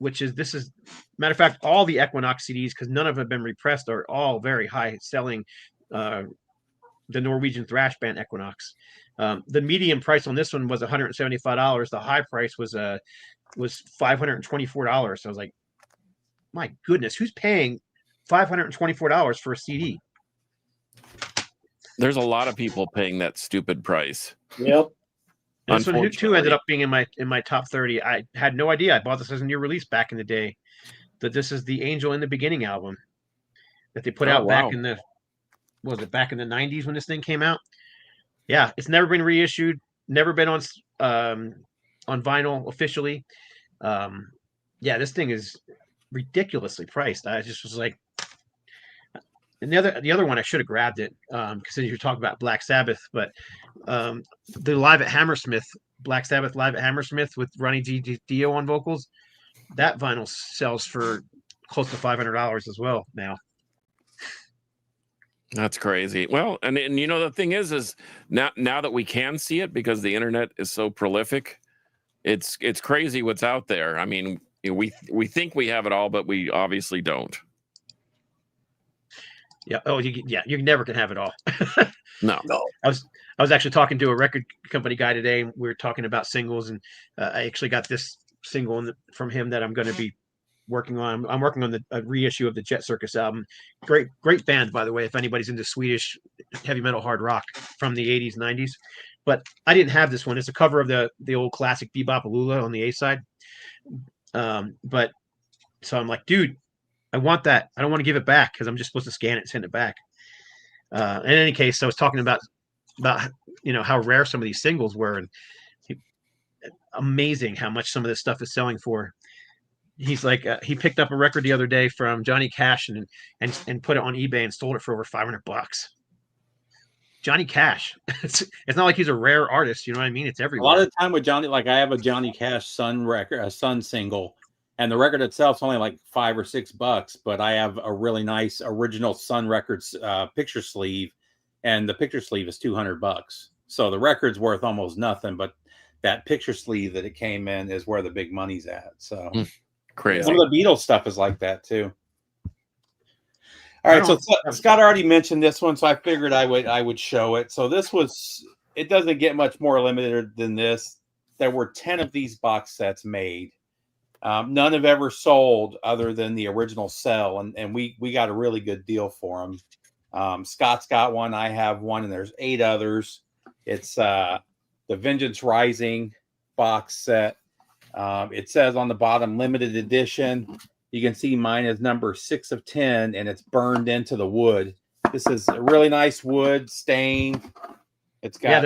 [SPEAKER 3] this is matter of fact, all the Equinox CDs, because none of them have been repressed, are all very high selling. The Norwegian thrash band Equinox. The medium price on this one was $175. The high price was $524. So I was like, my goodness, who's paying $524 for a CD?
[SPEAKER 1] There's a lot of people paying that stupid price.
[SPEAKER 2] Yep.
[SPEAKER 3] And this one too ended up being in my top 30. I had no idea. I bought this as a new release back in the day. That this is the Angel in the Beginning album that they put out back in the back in the 90s when this thing came out. Yeah, it's never been reissued, never been on vinyl officially. Yeah, this thing is ridiculously priced. I just was like, and the other one I should have grabbed it because you're talking about Black Sabbath, but the Live at Hammersmith, Black Sabbath Live at Hammersmith with Ronnie Dio on vocals, that vinyl sells for close to $500 as well now.
[SPEAKER 1] That's crazy. Well, and you know, the thing is now that we can see it because the internet is so prolific, it's crazy what's out there. I mean, we think we have it all, but we obviously don't.
[SPEAKER 3] Yeah. Oh, you never can have it all.
[SPEAKER 1] No.
[SPEAKER 3] I was actually talking to a record company guy today. And we were talking about singles, and I actually got this single from him that I'm going to be working on. I'm working on a reissue of the Jet Circus album. Great band, by the way, if anybody's into Swedish heavy metal hard rock from the 80s, 90s. But I didn't have this one. It's a cover of the old classic Bebop Alula on the A side. But so I'm like, dude, I want that. I don't want to give it back because I'm just supposed to scan it and send it back. In any case, I was talking about how rare some of these singles were, and amazing how much some of this stuff is selling for. He's like, he picked up a record the other day from Johnny Cash and put it on eBay and sold it for over $500. Johnny Cash. It's not like he's a rare artist. You know what I mean? It's
[SPEAKER 4] A
[SPEAKER 3] everywhere.
[SPEAKER 4] lot of the time with Johnny, like I have a Johnny Cash Sun record, a Sun single, and the record itself's only like $5 or $6, but I have a really nice original Sun Records picture sleeve, and the picture sleeve is $200. So the record's worth almost nothing, but that picture sleeve that it came in is where the big money's at. So
[SPEAKER 1] Crazy.
[SPEAKER 4] some of the Beatles stuff is like that too. All right, so Scott already mentioned this one, so I figured I would show it. So this was, it doesn't get much more limited than this. There were 10 of these box sets made. None have ever sold other than the original sell, and we got a really good deal for them. Scott's got one, I have one, and there's 8 others. It's the Vengeance Rising box set. It says on the bottom, limited edition. You can see mine is number 6 of 10, and it's burned into the wood. This is a really nice wood stain. It's got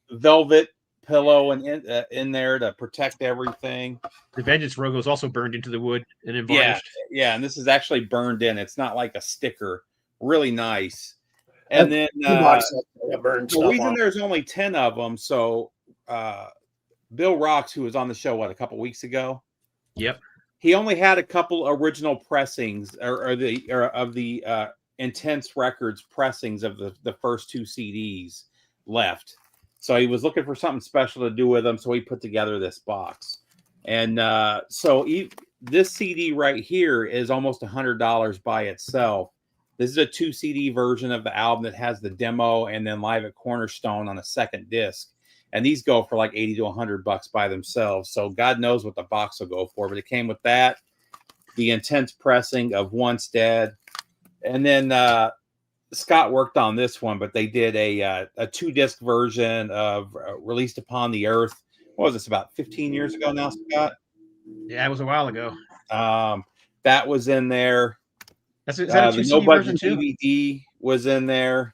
[SPEAKER 4] velvet pillow in there to protect everything.
[SPEAKER 3] The Vengeance logo is also burned into the wood and then varnished.
[SPEAKER 4] Yeah, and this is actually burned in. It's not like a sticker. Really nice. And then the reason there's only 10 of them, so Bill Rocks, who was on the show a couple weeks ago.
[SPEAKER 3] Yep.
[SPEAKER 4] He only had a couple original pressings of the Intense Records pressings of the first 2 CDs left. So he was looking for something special to do with them. So he put together this box. And this CD right here is almost $100 by itself. This is a 2 CD version of the album that has the demo and then Live at Cornerstone on a second disc. And these go for like $80 to $100 by themselves. So God knows what the box will go for. But it came with that, the Intense pressing of Once Dead. And then Scott worked on this one, but they did a 2-disc version of Released Upon the Earth. What was this, about 15 years ago now, Scott?
[SPEAKER 3] Yeah, it was a while ago.
[SPEAKER 4] That was in there.
[SPEAKER 3] Is that a 2 CD version too?
[SPEAKER 4] DVD was in there.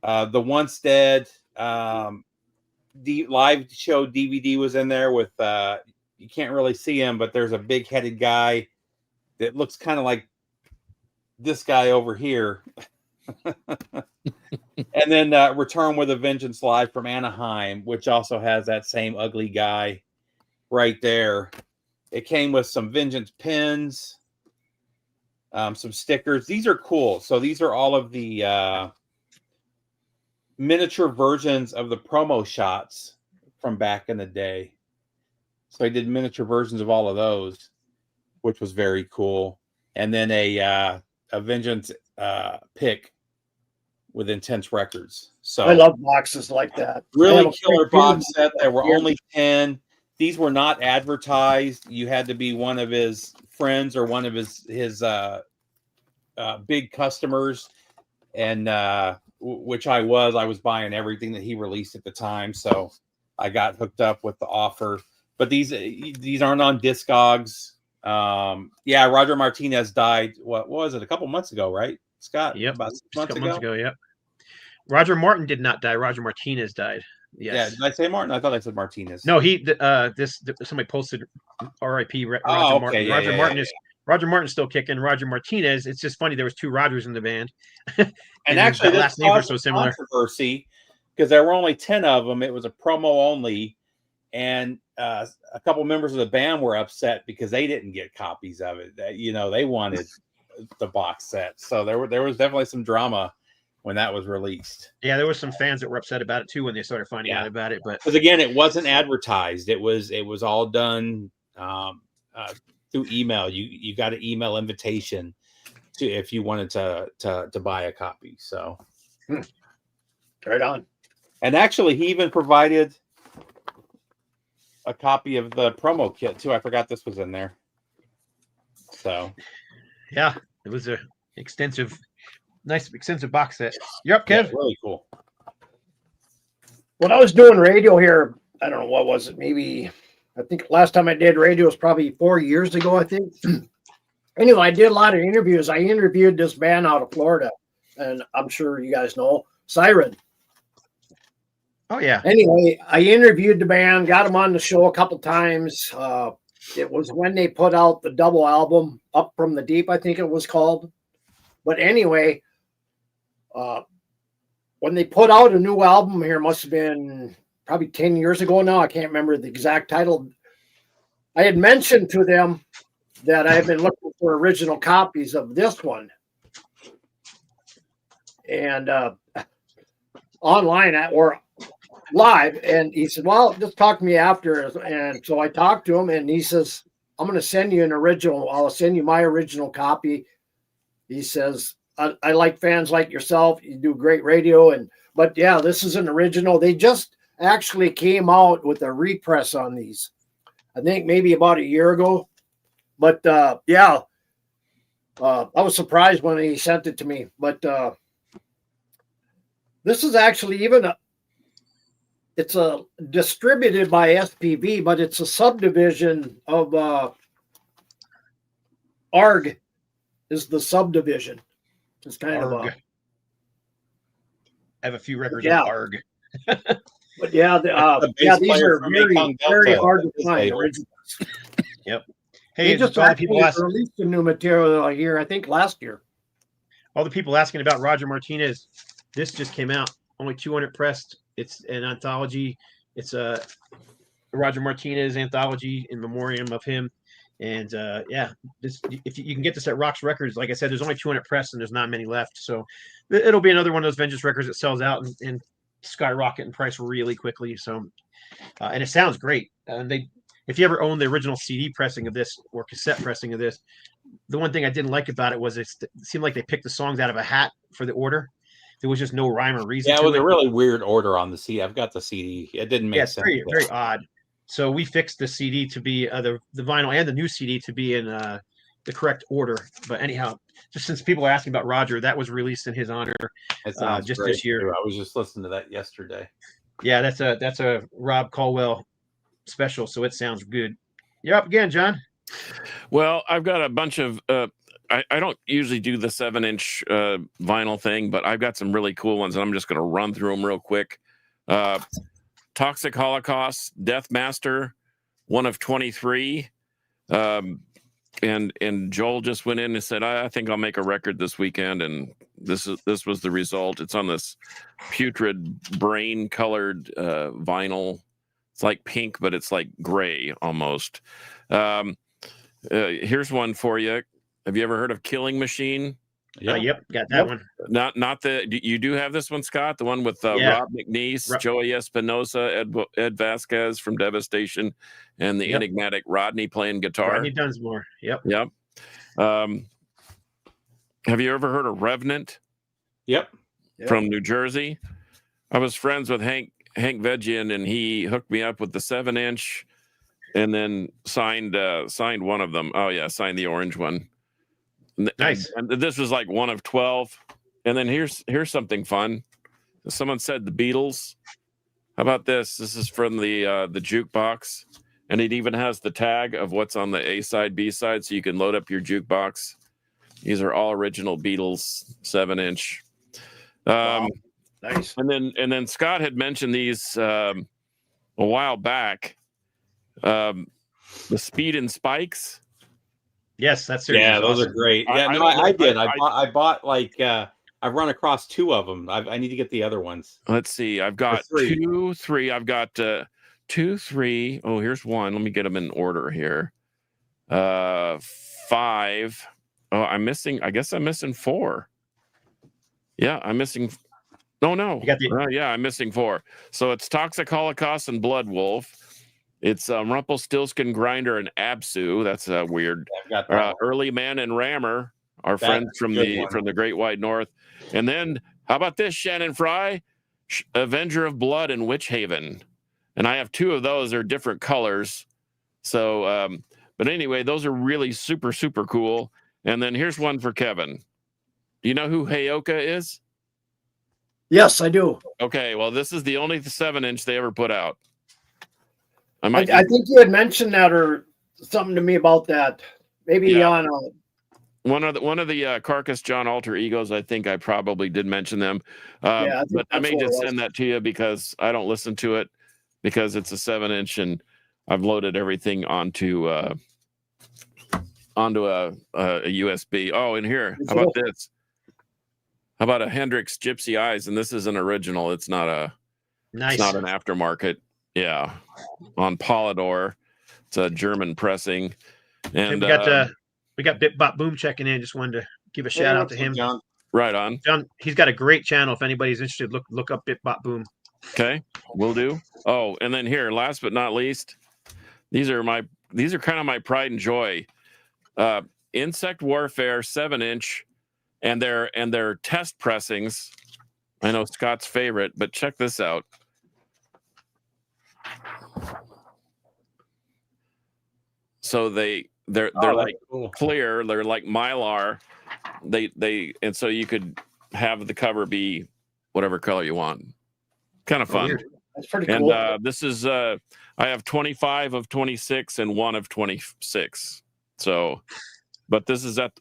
[SPEAKER 4] The Once Dead live show DVD was in there with you can't really see him, but there's a big-headed guy that looks kind of like this guy over here. And then Return with a Vengeance live from Anaheim, which also has that same ugly guy right there. It came with some Vengeance pins, some stickers. These are cool. So these are all of the miniature versions of the promo shots from back in the day. So I did miniature versions of all of those, which was very cool. And then a Vengeance pick with Intense Records. So
[SPEAKER 2] I love boxes like that.
[SPEAKER 4] Really killer box set. There were only 10. These were not advertised. You had to be one of his friends or one of his big customers, and which I was buying everything that he released at the time. So I got hooked up with the offer. But these aren't on Discogs. Roger Martinez died. What was it? A couple months ago, right, Scott?
[SPEAKER 3] Yep,
[SPEAKER 4] about 6 months ago.
[SPEAKER 3] Yep. Roger Martin did not die. Roger Martinez died. Yes.
[SPEAKER 4] Yeah, did I say Martin? I thought I said Martinez.
[SPEAKER 3] No, somebody posted R.I.P. Roger Martin. Roger Martin's still kicking. Roger Martinez. It's just funny. There was 2 Rogers in the band,
[SPEAKER 4] and actually,
[SPEAKER 3] the last names are so similar.
[SPEAKER 4] Controversy because there were only 10 of them. It was a promo only, and a couple members of the band were upset because they didn't get copies of it. They wanted the box set, so there was definitely some drama when that was released.
[SPEAKER 3] Yeah, there were some fans that were upset about it too when they started finding out about it. But
[SPEAKER 4] because again, it wasn't advertised. It was all done through email. You got an email invitation to if you wanted to buy a copy. So
[SPEAKER 2] right on.
[SPEAKER 4] And actually, he even provided a copy of the promo kit too. I forgot this was in there. So
[SPEAKER 3] yeah, it was a nice extensive box set. You're up, Kev.
[SPEAKER 4] Yeah, really cool.
[SPEAKER 2] When I was doing radio here, I don't know, what was it? Maybe, I think last time I did radio was probably 4 years ago, I think. Anyway, I did a lot of interviews. I interviewed this band out of Florida, and I'm sure you guys know Siren.
[SPEAKER 3] Oh, yeah.
[SPEAKER 2] Anyway, I interviewed the band, got them on the show a couple times. It was when they put out the double album, Up From the Deep, I think it was called. But anyway, when they put out a new album here, must have been probably 10 years ago now. I can't remember the exact title. I had mentioned to them that I had been looking for original copies of this one. And online or live. And he said, well, just talk to me after. And so I talked to him, and he says, I'm going to send you an original. I'll send you my original copy. He says, I like fans like yourself. You do great radio. But yeah, this is an original. They just actually came out with a repress on these, I think maybe about a year ago. But yeah, I was surprised when he sent it to me. But this is actually it's distributed by SPV, but it's a subdivision of ARG is the subdivision. It's kind
[SPEAKER 3] ARG.
[SPEAKER 2] of
[SPEAKER 3] I have a few records of ARG.
[SPEAKER 2] But yeah, these are very, very hard to find originals.
[SPEAKER 3] Yep.
[SPEAKER 2] Hey, they just actually released some new material here, I think last year.
[SPEAKER 3] All the people asking about Roger Martinez, this just came out. Only 200 pressed. It's an anthology. It's a Roger Martinez anthology in memoriam of him. And yeah, this, if you can get this at Rocks Records, like I said, there's only 200 pressed and there's not many left. So it'll be another one of those Vengeance records that sells out and skyrocket in price really quickly. So and it sounds great. And if you ever own the original CD pressing of this or cassette pressing of this, the one thing I didn't like about it was it seemed like they picked the songs out of a hat for the order. There was just no rhyme or reason.
[SPEAKER 4] Yeah, it was a really weird order on the CD. I've got the CD. It didn't make sense.
[SPEAKER 3] Very, very odd. So we fixed the CD to be the vinyl and the new CD to be in the correct order. But anyhow, just since people are asking about Roger, that was released in his honor just this year.
[SPEAKER 4] Too. I was just listening to that yesterday.
[SPEAKER 3] Yeah, that's a Rob Caldwell special, so it sounds good. You're up again, John.
[SPEAKER 1] Well, I've got a bunch of I don't usually do the 7-inch vinyl thing, but I've got some really cool ones, and I'm just going to run through them real quick. Toxic Holocaust, Death Master, one of 23. And Joel just went in and said, I think I'll make a record this weekend, and this was the result. It's on this putrid brain colored vinyl. It's like pink, but it's like gray almost. Here's one for you. Have you ever heard of Killing Machine?
[SPEAKER 3] Yep, got that one.
[SPEAKER 1] Not the. You do have this one, Scott. The one with Rob McNeese, Joey Espinosa, Ed Vasquez from Devastation, and the enigmatic Rodney playing guitar.
[SPEAKER 3] Rodney Dunsmore. Yep.
[SPEAKER 1] Have you ever heard of Revenant?
[SPEAKER 4] Yep.
[SPEAKER 1] From New Jersey. I was friends with Hank Vegian, and he hooked me up with the 7-inch, and then signed one of them. Oh yeah, signed the orange one.
[SPEAKER 3] Nice.
[SPEAKER 1] And this was like one of 12. And then here's something fun. Someone said the Beatles. How about this? This is from the jukebox, and it even has the tag of what's on the A side, B side, so you can load up your jukebox. These are all original Beatles 7-inch.
[SPEAKER 2] Wow. Nice.
[SPEAKER 1] And then Scott had mentioned these a while back. The Speed and Spikes.
[SPEAKER 3] Yes, that's
[SPEAKER 4] those are great. Yeah, I did. I bought like I've run across 2 of them. I need to get the other ones.
[SPEAKER 1] Let's see. I've got 2, 3. I've got 2, 3. Oh, here's one. Let me get them in order here. 5. Oh, I'm missing. I guess I'm missing 4. Yeah, I'm missing. No.
[SPEAKER 3] You got the...
[SPEAKER 1] I'm missing 4. So it's Toxic Holocaust and Blood Wolf. It's Rumpelstiltskin Grinder and Absu. That's weird. Early Man and Rammer, our friends from the Great White North. And then how about this, Shannon Fry? Avenger of Blood and Witch Haven. And I have 2 of those. They're different colors. So, but anyway, those are really super, super cool. And then here's one for Kevin. Do you know who Heyoka is?
[SPEAKER 2] Yes, I do.
[SPEAKER 1] Okay, well, this is the only 7-inch they ever put out.
[SPEAKER 2] I think you had mentioned that or something to me about that. Maybe on
[SPEAKER 1] one of the Carcass John alter egos. I think I probably did mention them.
[SPEAKER 2] But
[SPEAKER 1] I may just send that to you because I don't listen to it because it's a 7-inch and I've loaded everything onto a USB. Oh, and here, how about this? How about a Hendrix Gypsy Eyes? And this is an original. It's not
[SPEAKER 3] Nice.
[SPEAKER 1] It's not an aftermarket. Yeah, on Polydor. It's a German pressing. And
[SPEAKER 3] we got Bit Bop Boom checking in. Just wanted to give a shout out to him.
[SPEAKER 4] John.
[SPEAKER 1] right on.
[SPEAKER 3] John, he's got a great channel. If anybody's interested, look up Bit Bop Boom.
[SPEAKER 1] Okay, will do. Oh, and then here, last but not least, these are kind of my pride and joy. Insect Warfare 7-inch, and their test pressings. I know Scott's favorite, but check this out. So they're like
[SPEAKER 4] cool.
[SPEAKER 1] clear. They're like Mylar. And so you could have the cover be whatever color you want. Kind of fun.
[SPEAKER 2] That's pretty cool.
[SPEAKER 1] And this is I have 25 of 26 and 1 of 26. So, but this is at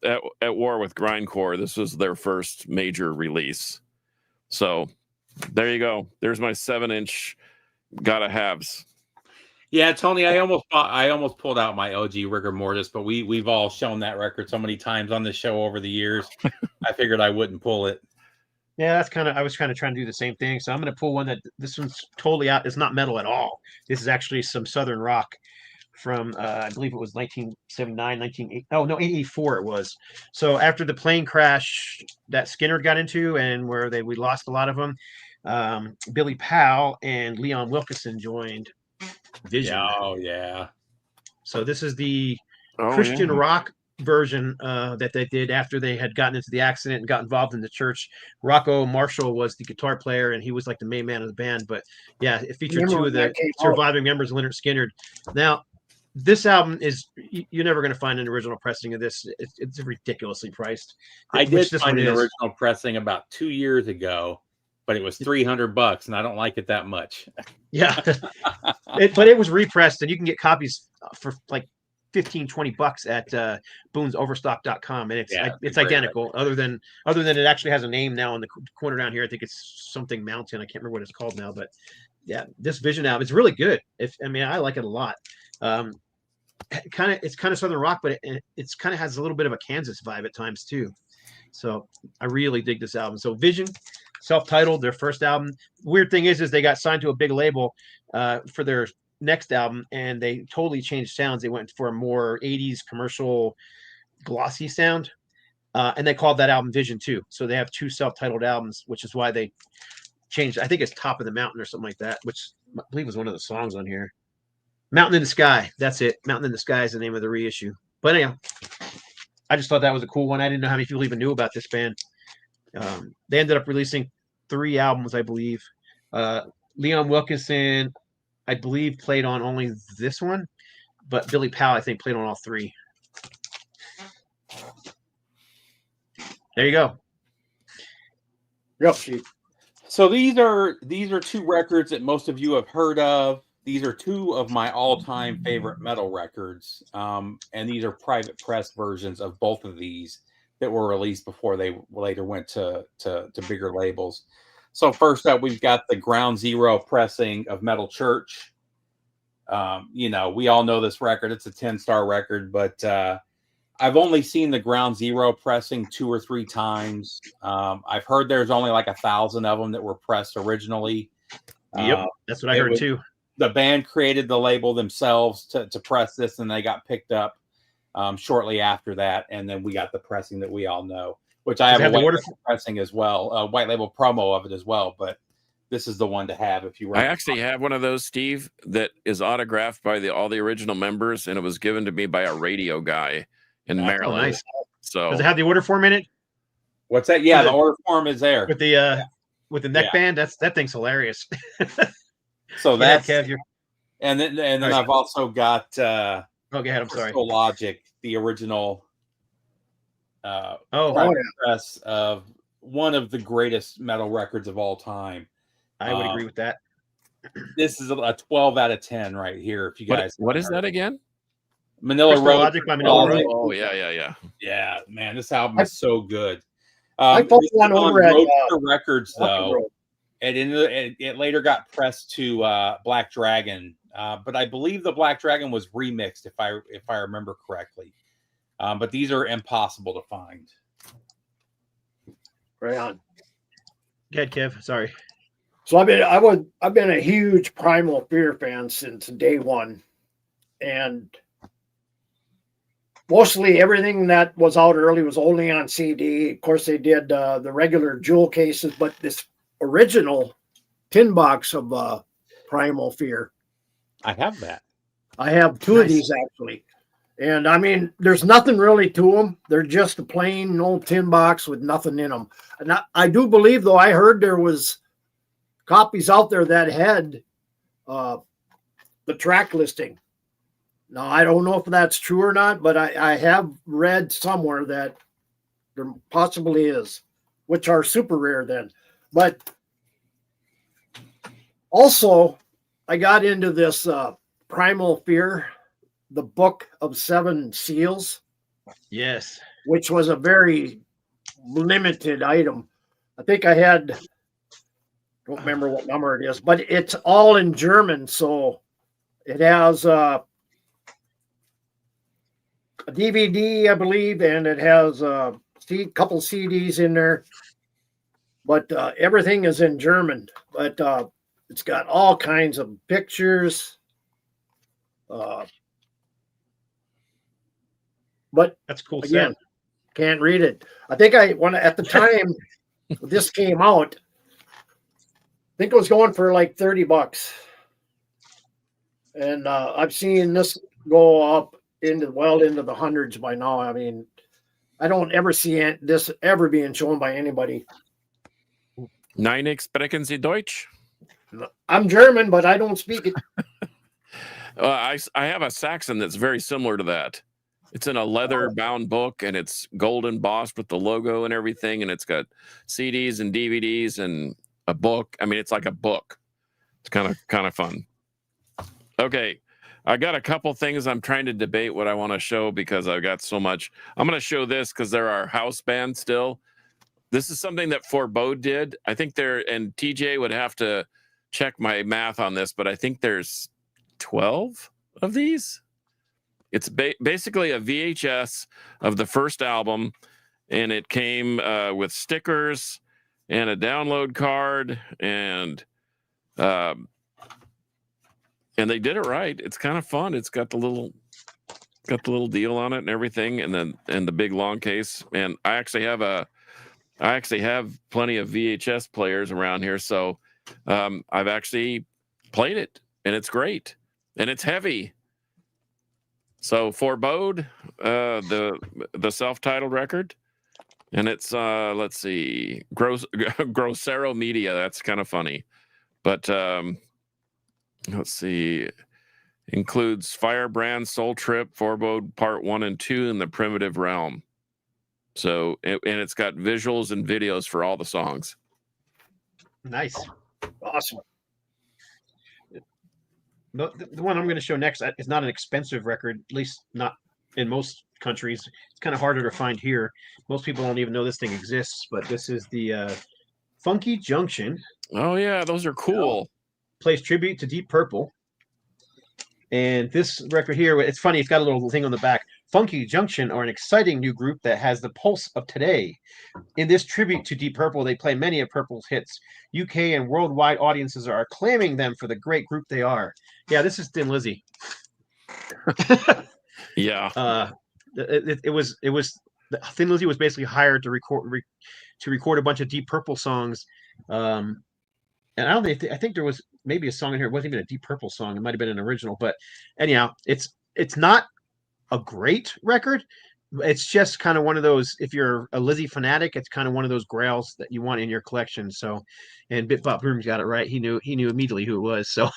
[SPEAKER 1] war with Grindcore. This was their first major release. So there you go. There's my 7-inch gotta haves.
[SPEAKER 4] Yeah, Tony, I almost pulled out my OG Rigor Mortis, but we've all shown that record so many times on the show over the years. I figured I wouldn't pull it.
[SPEAKER 3] Yeah, I was kind of trying to do the same thing. So I'm going to pull one that this one's totally out. It's not metal at all. This is actually some Southern rock from, I believe it was 1979, 1984 it was. So after the plane crash that Skinner got into and where we lost a lot of them, Billy Powell and Leon Wilkeson joined Vision.
[SPEAKER 4] Oh, yeah.
[SPEAKER 3] So this is the Christian rock version that they did after they had gotten into the accident and got involved in the church. Rocco Marshall was the guitar player and he was like the main man of the band. But yeah, it featured two of the surviving members of Lynyrd Skynyrd. Now, this album is you're never going to find an original pressing of this. It's ridiculously priced.
[SPEAKER 4] I did find an original pressing about 2 years ago, but it was $300 and I don't like it that much.
[SPEAKER 3] Yeah. But it was repressed and you can get copies for like $15-20 at boonsoverstock.com, and it's identical other than it actually has a name now in the corner down here. I think it's something Mountain. I can't remember what it's called now, but yeah, this Vision album is really good. I like it a lot. It's kind of Southern rock, but it's kind of has a little bit of a Kansas vibe at times too. So I really dig this album. So Vision, self-titled, their first album. Weird thing is they got signed to a big label for their next album, and they totally changed sounds. They went for a more 80s commercial glossy sound, and they called that album Vision 2. So they have 2 self-titled albums, which is why they changed. I think it's Top of the Mountain or something like that, which I believe was one of the songs on here. Mountain in the Sky. That's it. Mountain in the Sky is the name of the reissue. But anyhow, I just thought that was a cool one. I didn't know how many people even knew about this band. They ended up releasing 3 albums, I believe. Leon Wilkeson, I believe, played on only this one, but Billy Powell, I think, played on all 3. There you go.
[SPEAKER 2] Real cheap.
[SPEAKER 4] So these are 2 records that most of you have heard of. These are 2 of my all-time favorite metal records, and these are private press versions of both of these that were released before they later went to bigger labels. So first up, we've got the Ground Zero pressing of Metal Church. We all know this record. It's a 10-star record, but I've only seen the Ground Zero pressing 2 or 3 times. I've heard there's only like 1,000 of them that were pressed originally.
[SPEAKER 3] Yep, that's what I heard too.
[SPEAKER 4] The band created the label themselves to press this, and they got picked up shortly after that. And then we got the pressing that we all know, which I have a white label pressing as well, a white label promo of it as well. But this is the one to have if you were.
[SPEAKER 1] I actually have one of those, Steve, that is autographed by all the original members, and it was given to me by a radio guy in Maryland.
[SPEAKER 3] Oh, nice.
[SPEAKER 1] So
[SPEAKER 3] does it have the order form in it?
[SPEAKER 4] What's that? Yeah, the order form is there
[SPEAKER 3] with the neckband. That thing's hilarious.
[SPEAKER 4] So that's and then I've also got
[SPEAKER 3] go ahead. I'm sorry.
[SPEAKER 4] Logic, the original press of one of the greatest metal records of all time.
[SPEAKER 3] I would agree with that.
[SPEAKER 4] This is a 12 out of 10 right here. If you guys,
[SPEAKER 1] what is that again?
[SPEAKER 4] Manila Road.
[SPEAKER 3] Logic by Manila Road.
[SPEAKER 1] Oh yeah.
[SPEAKER 4] Yeah, man, this album is so good.
[SPEAKER 2] I put one over at
[SPEAKER 4] Records though. It later got pressed to Black Dragon, but I believe the Black Dragon was remixed, if I remember correctly. But these are impossible to find.
[SPEAKER 2] Right on.
[SPEAKER 3] Go ahead, Kev. Sorry.
[SPEAKER 2] So I've been a huge Primal Fear fan since day one, and mostly everything that was out early was only on CD. Of course, they did the regular jewel cases, but this original tin box of Primal Fear,
[SPEAKER 4] I have that.
[SPEAKER 2] I have two of these actually. And I mean, there's nothing really to them. They're just a plain old tin box with nothing in them. And I do believe, though, I heard there was copies out there that had the track listing. Now, I don't know if that's true or not, but I have read somewhere that there possibly is, which are super rare then. But also, I got into this Primal Fear, the Book of Seven Seals.
[SPEAKER 3] Yes.
[SPEAKER 2] Which was a very limited item. I think I had, don't remember what number it is, but it's all in German. So it has a DVD, I believe, and it has a couple CDs in there. But everything is in German. But it's got all kinds of pictures. But
[SPEAKER 3] that's cool.
[SPEAKER 2] Again, can't read it. I think at the time this came out, I think it was going for like $30. And I've seen this go up into the hundreds by now. I mean, I don't ever see this ever being shown by anybody.
[SPEAKER 1] Nein, sprechen Sie Deutsch?
[SPEAKER 2] I'm German, but I don't speak it.
[SPEAKER 1] I have a Saxon that's very similar to that. It's in a leather-bound book, and it's gold embossed with the logo and everything, and it's got CDs and DVDs and a book. I mean, it's like a book. It's kind of fun. Okay, I got a couple things I'm trying to debate what I want to show because I've got so much. I'm going to show this because they're our house band still. This is something that Forebode did. I think and TJ would have to check my math on this, but I think there's 12 of these. It's basically a VHS of the first album, and it came with stickers and a download card, and they did it right. It's kind of fun. It's got the little deal on it and everything, and the big long case. And I actually have plenty of VHS players around here, so I've actually played it, and it's great, and it's heavy. So Forebode, the self-titled record, and it's let's see, Grossero Media. That's kind of funny, but let's see, includes Firebrand, Soul Trip, Forebode Part 1 and 2, and the Primitive Realm. So and it's got visuals and videos for all the songs.
[SPEAKER 3] Nice,
[SPEAKER 2] awesome.
[SPEAKER 3] The one I'm going to show next is not an expensive record, at least not in most countries. It's kind of harder to find here. Most people don't even know this thing exists, but this is the Funky Junction.
[SPEAKER 1] Oh, yeah, those are cool.
[SPEAKER 3] Plays tribute to Deep Purple. And this record here, it's funny, it's got a little thing on the back. Funky Junction are an exciting new group that has the pulse of today. In this tribute to Deep Purple, they play many of Purple's hits. UK and worldwide audiences are acclaiming them for the great group they are. Yeah, this is Thin Lizzy.
[SPEAKER 1] Yeah.
[SPEAKER 3] It was Thin Lizzy was basically hired to record a bunch of Deep Purple songs. And I think there was maybe a song in here. It wasn't even a Deep Purple song. It might have been an original, but anyhow, it's not a great record. It's just kind of one of those, if you're a Lizzy fanatic, it's kind of one of those grails that you want in your collection. So, and Bit Bop Boom's got it right. He knew immediately who it was. So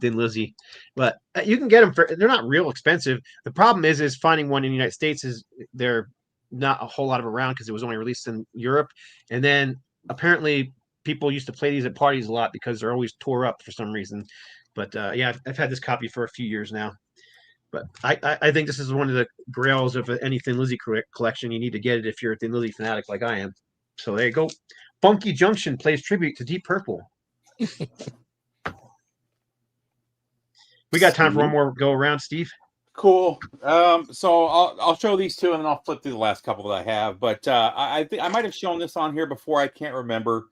[SPEAKER 3] Thin Lizzy, but you can get them they're not real expensive. The problem is finding one in the United States is they're not a whole lot of around because it was only released in Europe. And then apparently people used to play these at parties a lot because they're always tore up for some reason. But yeah, I've had this copy for a few years now. But I think this is one of the grails of any Thin Lizzy collection. You need to get it if you're a Thin Lizzy fanatic like I am. So there you go. Funky Junction plays tribute to Deep Purple. We got time for one more go around, Steve.
[SPEAKER 4] Cool. So I'll show these two, and then I'll flip through the last couple that I have. But I think I might have shown this on here before. I can't remember.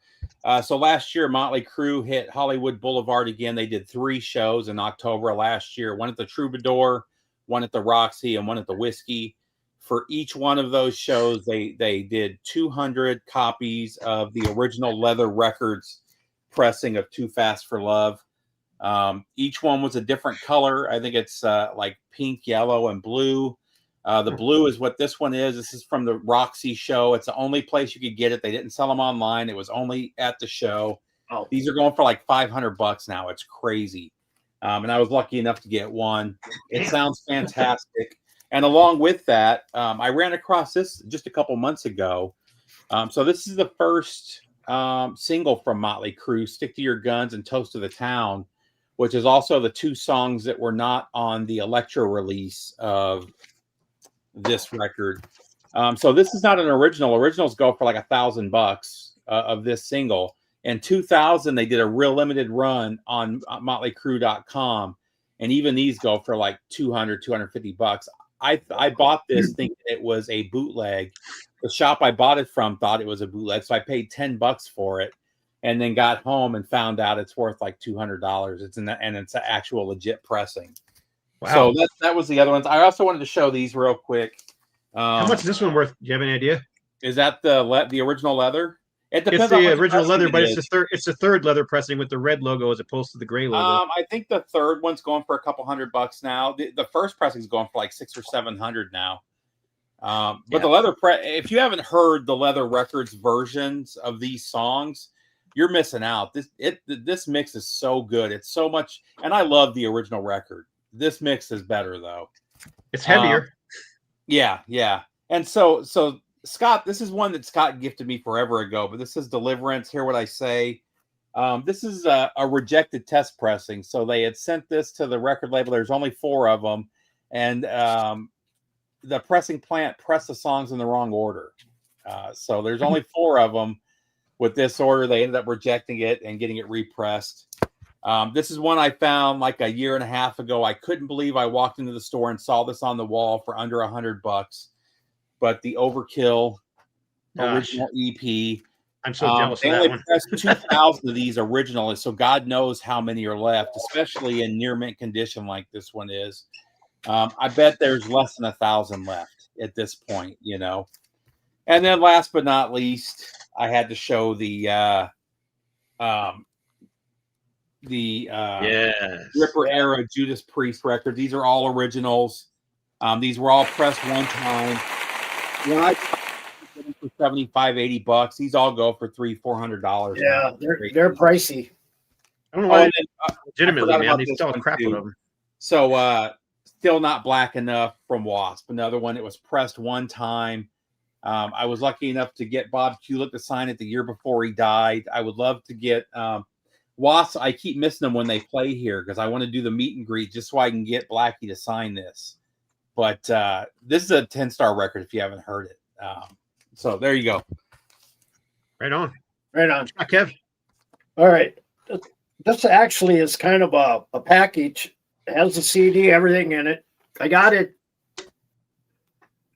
[SPEAKER 4] So last year, Motley Crue hit Hollywood Boulevard again. They did 3 shows in October of last year. One at the Troubadour, one at the Roxy, and one at the Whiskey. For each one of those shows, they did 200 copies of the original Leather Records pressing of Too Fast for Love. Each one was a different color. I think it's like pink, yellow, and blue. The blue is what this one is. This is from the Roxy show. It's the only place you could get it. They didn't sell them online. It was only at the show.
[SPEAKER 2] Oh.
[SPEAKER 4] These are going for like $500 now. It's crazy. And I was lucky enough to get one. It sounds fantastic. And along with that, I ran across this just a couple months ago. So this is the first single from Motley Crue, Stick to Your Guns and Toast to the Town, which is also the 2 songs that were not on the Electro release of this record. So this is not an original. Originals go for like $1,000 of this single. In 2000, they did a real limited run on MotleyCrue.com, and even these go for like $250. I bought this thinking it was a bootleg. The shop I bought it from thought it was a bootleg, so I paid $10 for it, and then got home and found out it's worth like $200. It's it's an actual legit pressing.
[SPEAKER 3] Wow.
[SPEAKER 4] So that was the other ones. I also wanted to show these real quick.
[SPEAKER 3] How much is this one worth? Do you have any idea?
[SPEAKER 4] Is that the original leather? It depends.
[SPEAKER 3] It's the original leather, but it's the third leather pressing with the red logo as opposed to the gray logo.
[SPEAKER 4] I think the third one's going for a couple $100 now. The first pressing is going for like $600 or $700 now. But the leather if you haven't heard the Leather Records versions of these songs, you're missing out. This mix is so good. It's so much, and I love the original record. This mix is better though.
[SPEAKER 3] It's heavier.
[SPEAKER 4] Yeah. And so Scott, this is one that Scott gifted me forever ago, but this is Deliverance. Hear What I Say. This is a rejected test pressing. So they had sent this to the record label. There's only 4 of them. And the pressing plant pressed the songs in the wrong order. So there's only 4 of them with this order. They ended up rejecting it and getting it repressed. This is one I found like a year and a half ago. I couldn't believe I walked into the store and saw this on the wall for under $100. But the Overkill original EP.
[SPEAKER 3] I'm so jealous
[SPEAKER 4] they
[SPEAKER 3] of that
[SPEAKER 4] only
[SPEAKER 3] one.
[SPEAKER 4] pressed 2,000 of these originally, so God knows how many are left, especially in near mint condition like this one is. I bet there's less than 1,000 left at this point, you know. And then last but not least, I had to show the Ripper era Judas Priest record. These are all originals. These were all pressed one time. When I get them for $75-$80, these all go for $300-$400.
[SPEAKER 2] Yeah, they're pricey.
[SPEAKER 3] I don't know why. Legitimately, man, they still have crap with them.
[SPEAKER 4] So, Still Not Black Enough from Wasp. Another one. It was pressed one time. I was lucky enough to get Bob Kulick to sign it the year before he died. I would love to get Wasp. I keep missing them when they play here because I want to do the meet and greet just so I can get Blackie to sign this. But this is a 10-star record if you haven't heard it. So there you go.
[SPEAKER 3] Right on.
[SPEAKER 2] Kev. All right. This actually is kind of a package. It has a CD, everything in it. I got it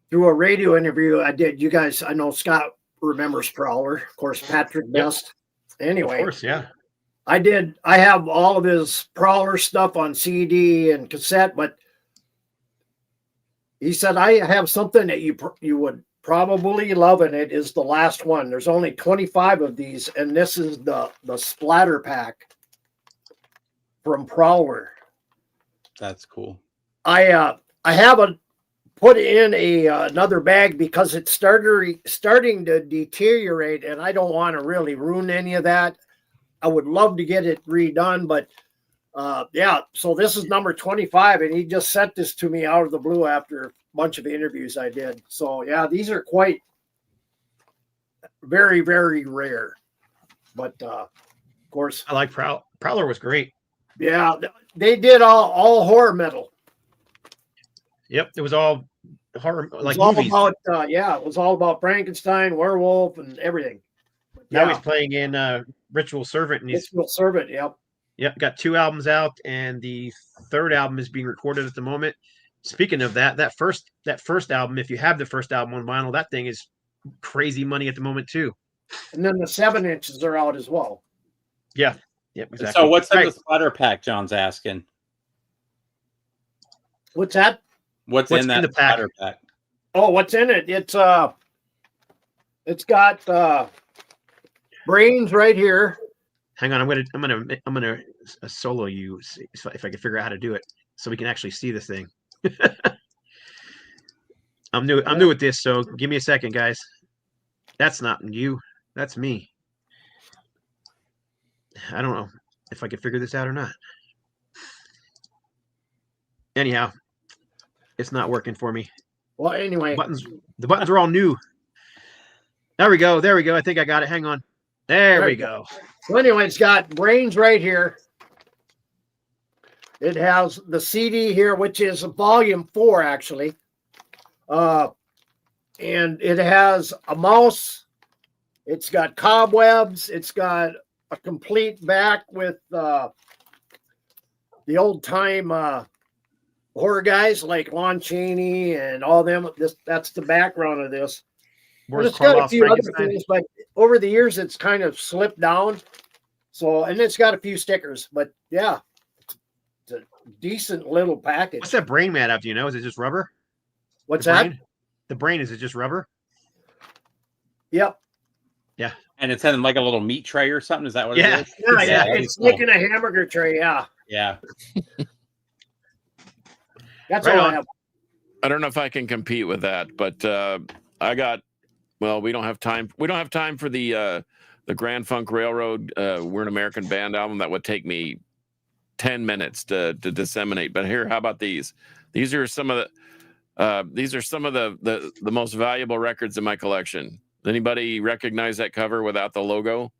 [SPEAKER 2] through a radio interview I did. You guys, I know Scott remembers Prowler. Of course, Patrick Best. Anyway.
[SPEAKER 3] Of course, yeah.
[SPEAKER 2] I have all of his Prowler stuff on CD and cassette, but he said, I have something that you would probably love, and it is the last one. There's only 25 of these, and this is the splatter pack from Prowler.
[SPEAKER 4] That's cool.
[SPEAKER 2] I haven't put in another bag because it's starting to deteriorate, and I don't want to really ruin any of that. I would love to get it redone, but so this is number 25, and he just sent this to me out of the blue after a bunch of interviews I did. So yeah, these are quite very, very rare. But of course,
[SPEAKER 3] I like Prowler was great.
[SPEAKER 2] Yeah, they did all horror metal.
[SPEAKER 3] Yep, it was all horror, like
[SPEAKER 2] movies.
[SPEAKER 3] It
[SPEAKER 2] was all about Frankenstein, werewolf, and everything.
[SPEAKER 3] Now he's playing in Ritual Servant, and
[SPEAKER 2] Ritual Servant. Yep.
[SPEAKER 3] Yep, got 2 albums out, and the 3rd album is being recorded at the moment. Speaking of that first album, if you have the first album on vinyl, that thing is crazy money at the moment too.
[SPEAKER 2] And then the 7-inches are out as well.
[SPEAKER 3] Yeah. Yep. Exactly.
[SPEAKER 4] So what's in the splatter pack? John's asking.
[SPEAKER 2] What's that?
[SPEAKER 4] What's in that splatter pack?
[SPEAKER 2] Oh, what's in it? It's got brains right here.
[SPEAKER 3] Hang on, I'm gonna solo you if I can figure out how to do it so we can actually see this thing. I'm new with this, so give me a second, guys. That's not you. That's me. I don't know if I can figure this out or not. Anyhow, it's not working for me.
[SPEAKER 2] Well, anyway,
[SPEAKER 3] the buttons are all new. There we go. I think I got it. Hang on. There we go.
[SPEAKER 2] So anyway, it's got brains right here. It has the CD here, which is volume 4, actually. And it has a mouse. It's got cobwebs. It's got a complete back with the old time horror guys like Lon Chaney and all them. That's the background of this. It's got a few other things, but over the years it's kind of slipped down. So, and it's got a few stickers, but yeah, it's a decent little package.
[SPEAKER 3] What's that brain made of? Do you know? Is it just rubber?
[SPEAKER 2] What's that?
[SPEAKER 3] The brain, is it just rubber?
[SPEAKER 2] Yep.
[SPEAKER 3] Yeah.
[SPEAKER 4] And it's in like a little meat tray or something. Is that what
[SPEAKER 2] it
[SPEAKER 4] is?
[SPEAKER 2] Yeah. It's like in a hamburger tray. Yeah.
[SPEAKER 4] Yeah.
[SPEAKER 2] That's all I have.
[SPEAKER 1] I don't know if I can compete with that, but we don't have time. We don't have time for the Grand Funk Railroad. We're an American band album that would take me 10 minutes to disseminate. But here, how about these? These are some of the most valuable records in my collection. Anybody recognize that cover without the logo?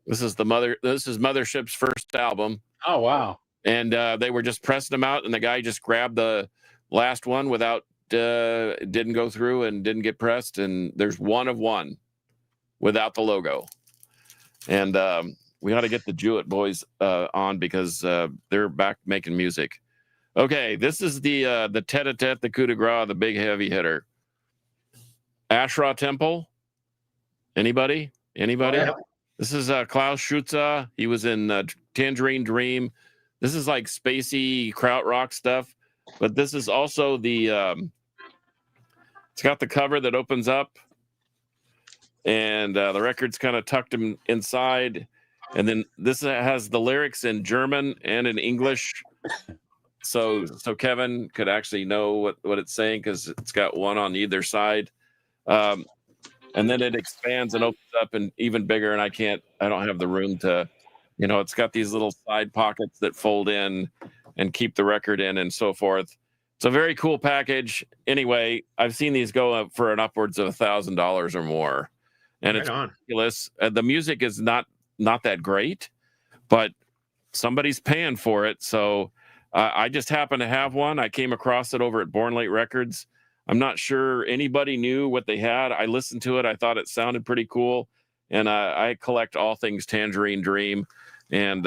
[SPEAKER 1] This is Mothership's first album.
[SPEAKER 4] Oh wow!
[SPEAKER 1] And they were just pressing them out, and the guy just grabbed the last one without didn't go through and didn't get pressed. And there's one of one without the logo. And we ought to get the Jewett boys on because they're back making music. Okay, this is the tete-a-tete, the coup de grace, the big heavy hitter. Asherah Temple. Anybody? Oh, yeah. This is Klaus Schutze. He was in Tangerine Dream. This is like spacey krautrock stuff, but this is also the it's got the cover that opens up, and the record's kind of tucked inside, and then this has the lyrics in German and in English, so Kevin could actually know what it's saying because it's got one on either side. And then it expands and opens up and even bigger. And I don't have the room to, it's got these little side pockets that fold in and keep the record in and so forth. It's a very cool package. Anyway, I've seen these go up for an upwards of $1,000 or more. And it's ridiculous. The music is not that great, but somebody's paying for it. So I just happen to have one. I came across it over at Born Late Records. I'm not sure anybody knew what they had. I listened to it. I thought it sounded pretty cool. And I collect all things Tangerine Dream. And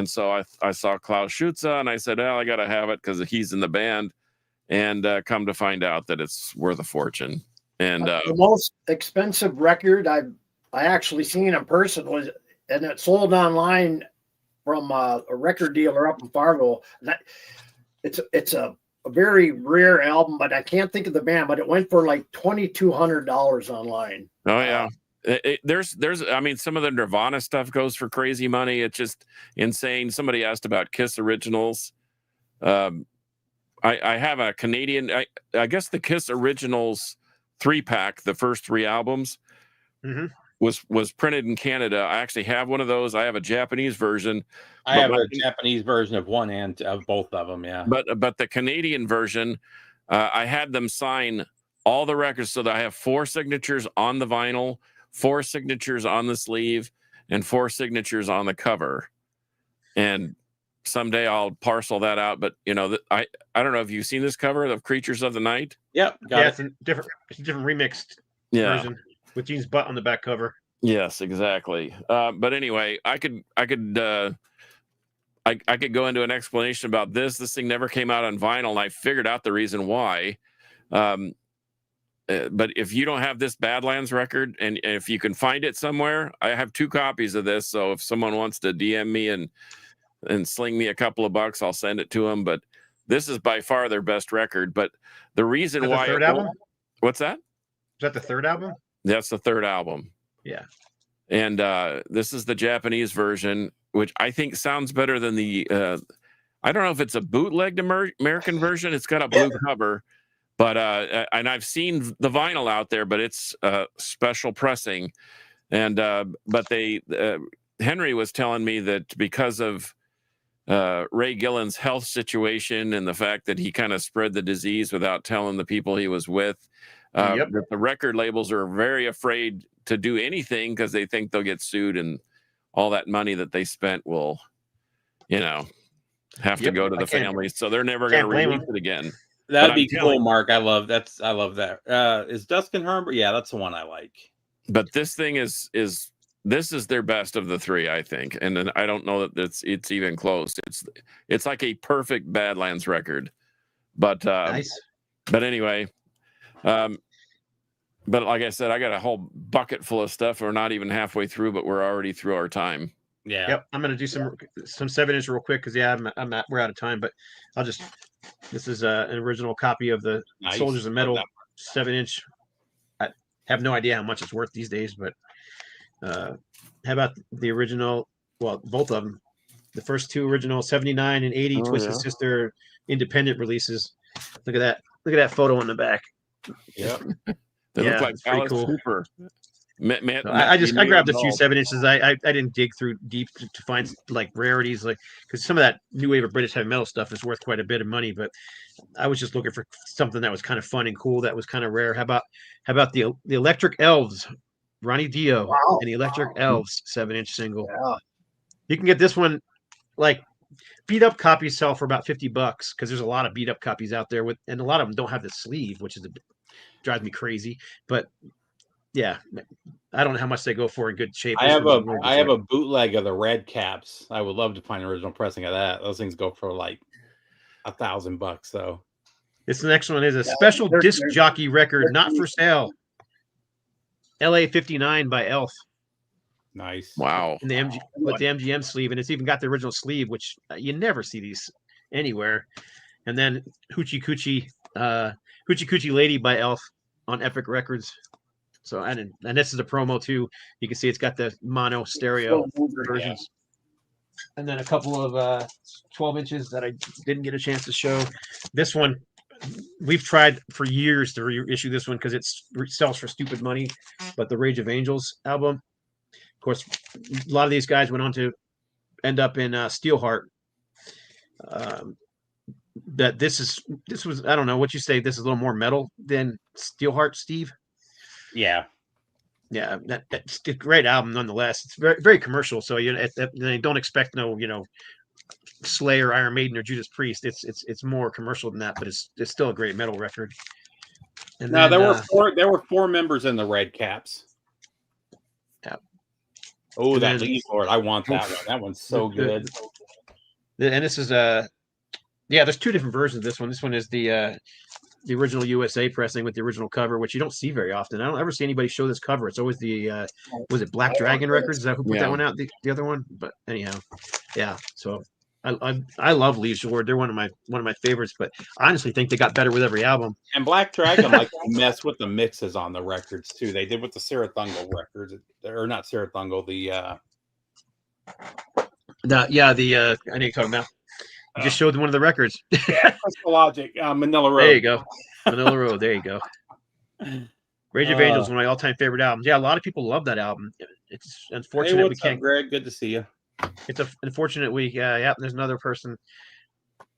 [SPEAKER 1] so I saw Klaus Schutze and I said, well, I got to have it because he's in the band. And come to find out that it's worth a fortune. And
[SPEAKER 2] the most expensive record I actually seen in person and it sold online from a record dealer up in Fargo. It's a very rare album, but I can't think of the band, but it went for like $2,200 online.
[SPEAKER 1] Oh yeah. There's some of the Nirvana stuff goes for crazy money. It's just insane. Somebody asked about Kiss Originals. I have a Canadian, I guess the Kiss Originals 3-pack, the first 3 albums was printed in Canada. I actually have one of those. I have a Japanese version.
[SPEAKER 4] I have a Japanese version of one and of both of them. Yeah.
[SPEAKER 1] But the Canadian version, I had them sign all the records so that I have 4 signatures on the vinyl, 4 signatures on the sleeve, and 4 signatures on the cover. And someday I'll parcel that out. But I don't know if you've seen this cover of Creatures of the Night.
[SPEAKER 4] Yep.
[SPEAKER 3] It's a different remixed version with Gene's butt on the back cover.
[SPEAKER 1] Yes, exactly. But anyway, I could I could go into an explanation about this. This thing never came out on vinyl, and I figured out the reason why. But if you don't have this Badlands record, and if you can find it somewhere, I have 2 copies of this. So if someone wants to DM me and sling me a couple of bucks, I'll send it to them. But this is by far their best record. But the reason why,
[SPEAKER 3] third album?
[SPEAKER 1] What's that?
[SPEAKER 3] Is that the third album?
[SPEAKER 1] That's the third album.
[SPEAKER 3] Yeah.
[SPEAKER 1] And this is the Japanese version, which I think sounds better than the. I don't know if it's a bootlegged American version. It's got a blue cover, but and I've seen the vinyl out there, but it's special pressing. And but Henry was telling me that because of Ray Gillen's health situation and the fact that he kind of spread the disease without telling the people he was with, that the record labels are very afraid to do anything because they think they'll get sued and all that money that they spent will, have to go to the families. So they're never going to release it again.
[SPEAKER 4] That'd be cool, Mark. I love that. Is Dusk and Herb? Yeah, that's the one I like.
[SPEAKER 1] But this thing this is their best of the 3, I think. And then I don't know that it's even close. It's like a perfect Badlands record. But
[SPEAKER 3] nice.
[SPEAKER 1] But anyway, but like I said, I got a whole bucket full of stuff. We're not even halfway through, but we're already through our time.
[SPEAKER 3] Yeah. Yep. I'm gonna do some 7-inch real quick because we're out of time. But this is an original copy of the Soldiers of Metal 7-inch. I have no idea how much it's worth these days, but how about the original? Well, both of them. The first 2 original 79 and 80 Twisted Sister independent releases. Look at that. Look at that photo on the back.
[SPEAKER 1] Yep. They look like Alice Cooper.
[SPEAKER 3] I grabbed a few 7-inches. I didn't dig through deep to find like rarities, like because some of that new wave of British heavy metal stuff is worth quite a bit of money. But I was just looking for something that was kind of fun and cool, that was kind of rare. How about the Electric Elves, Ronnie Dio and the Electric Elves 7-inch single?
[SPEAKER 2] Yeah.
[SPEAKER 3] You can get this one, like beat up copies sell for about $50 because there's a lot of beat up copies out there and a lot of them don't have the sleeve, which drives me crazy. But yeah, I don't know how much they go for in good shape.
[SPEAKER 4] I have a bootleg of the Red Caps. I would love to find an original pressing of that. Those things go for like $1,000 though.
[SPEAKER 3] This next one is a special disc jockey record, not for sale. LA 59 by Elf.
[SPEAKER 4] Nice.
[SPEAKER 1] Wow.
[SPEAKER 3] And with the MGM sleeve, and it's even got the original sleeve, which you never see these anywhere. And then Hoochie Coochie Lady by Elf on Epic Records. So and this is a promo too. You can see it's got the mono stereo versions. And then a couple of 12 inches that I didn't get a chance to show. This one, we've tried for years to reissue this one because it sells for stupid money. But the Rage of Angels album, of course, a lot of these guys went on to end up in Steelheart. This was, I don't know what you say. This is a little more metal than Steelheart, Steve.
[SPEAKER 4] Yeah,
[SPEAKER 3] that's a great album nonetheless. It's very, very commercial. So they don't expect no, Slayer, Iron Maiden, or Judas Priest. It's more commercial than that, but it's still a great metal record. And
[SPEAKER 4] now there were 4 members in the Red Caps.
[SPEAKER 3] Yeah.
[SPEAKER 4] Oh, that Lead Lord, I want that one. That one's so good.
[SPEAKER 3] And this is there's 2 different versions of this one. This one is the original USA pressing with the original cover, which you don't see very often. I don't ever see anybody show this cover. It's always the was it Black Dragon Records? Is that who put that one out? The other one, but anyhow, yeah. So I love Leaves Lord. They're one of my favorites. But I honestly think they got better with every album.
[SPEAKER 4] And Black Dragon like to mess with the mixes on the records too. They did with the Sarathungo records, or not Sarathungo. I know you're talking about. You just showed one of the records.
[SPEAKER 3] That's
[SPEAKER 4] the logic. Manila Road.
[SPEAKER 3] There you go. Manila Road. There you go. Rage of Angels, one of my all-time favorite albums. Yeah, a lot of people love that album. It's unfortunate we can't.
[SPEAKER 4] Up, Greg? Good to see you.
[SPEAKER 3] It's unfortunate we. Yeah, there's another person.